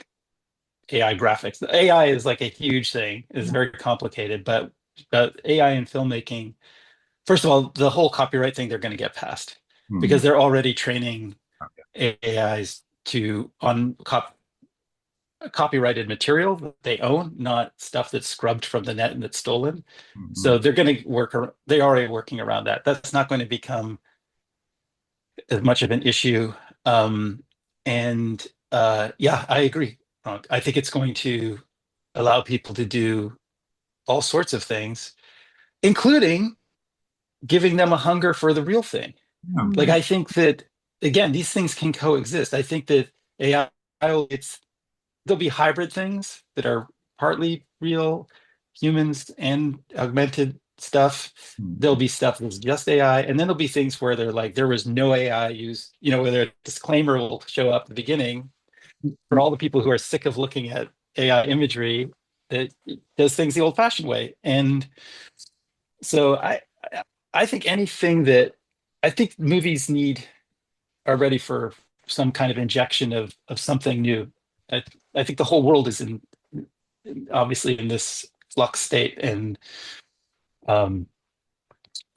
AI graphics. AI is like a huge thing. It's very complicated, but AI in filmmaking, first of all, the whole copyright thing they're going to get past Hmm. because they're already training AIs to on copyrighted material that they own, not stuff that's scrubbed from the net and that's stolen. Mhm. So they're going to they're already working around that. That's not going to become as much of an issue. Um, and yeah, I agree. I think it's going to allow people to do all sorts of things, including giving them a hunger for the real thing. Yeah. Like I think that again, these things can coexist. I think that AI, it's there'll be hybrid things that are partly real humans and augmented stuff. There'll Mhm. be stuff that's just AI, and then there'll be things where they're like there was no AI used, where a disclaimer will show up at the beginning for all the people who are sick of looking at AI imagery that does things the old-fashioned way. And so I think anything that I think movies are ready for some kind of injection of something new. I, I think the whole world is obviously in this flux state, and um,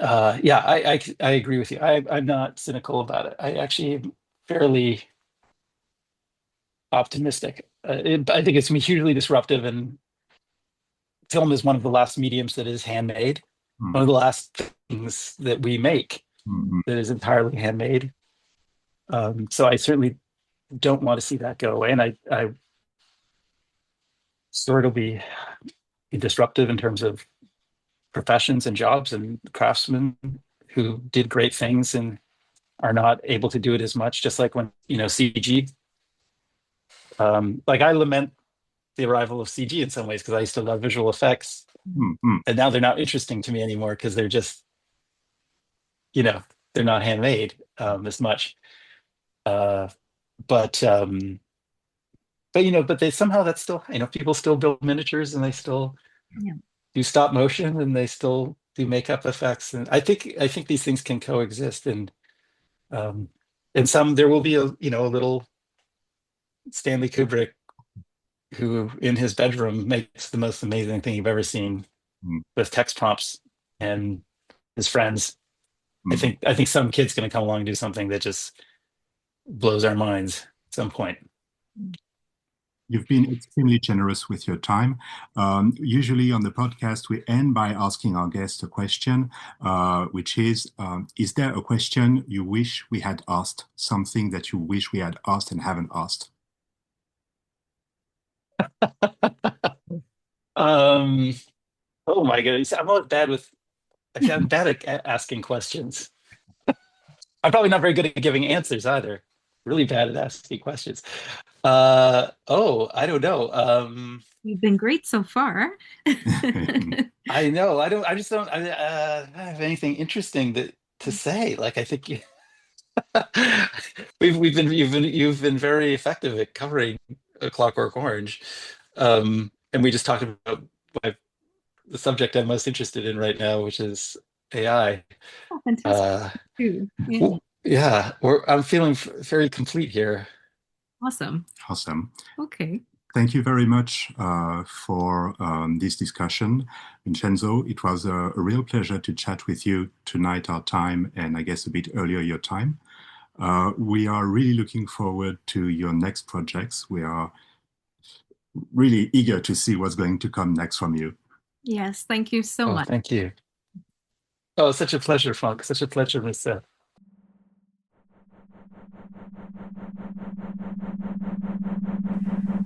yeah, I agree with you. I'm not cynical about it. I actually am fairly optimistic. I think it's gonna be hugely disruptive, and film is one of the last mediums that is handmade. One of the last things that we make Mhm. that is entirely handmade. So I certainly don't want to see that go away, and I sure it'll be disruptive in terms of professions and jobs and craftsmen who did great things and are not able to do it as much. Just like when CG. Like I lament the arrival of CG in some ways because I used to love visual effects, Mhm. and now they're not interesting to me anymore because they're just you know they're not handmade as much. Uh, but but they somehow that's still people still build miniatures and they still Yeah. do stop motion and they still do makeup effects, and I think these things can coexist. And um And there will be a little Stanley Kubrick who in his bedroom makes the most amazing thing you've ever seen Mm. with text prompts and his friends. I Mm. think some kid's going to come along and do something that just blows our minds at some point. You've been extremely generous with your time. Usually on the podcast, we end by asking our guests a question, which is there a question you wish we had asked, something that you wish we had asked and haven't asked? um, oh my goodness, I'm bad at asking questions. I'm probably not very good at giving answers either. Really bad at asking questions. I don't know. You've been great so far. I know. I just don't. Have anything interesting to say. Like I think you've been very effective at covering A Clockwork Orange, and we just talked about the subject I'm most interested in right now, which is AI. Oh, fantastic. Yeah. Yeah, I'm feeling very complete here. Awesome. Awesome. Okay. Thank you very much for this discussion, Vincenzo. It was a real pleasure to chat with you tonight, our time, and I guess a bit earlier your time. We are really looking forward to your next projects. We are really eager to see what's going to come next from you. Yes, thank you so much. Thank you. Oh, such a pleasure, Frank. Such a pleasure, Miss Seth.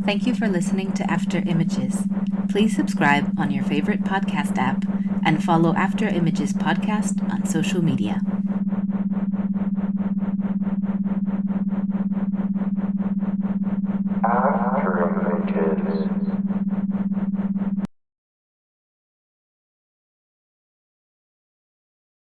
Thank you for listening to After Images. Please subscribe on your favorite podcast app and follow After Images podcast on social media.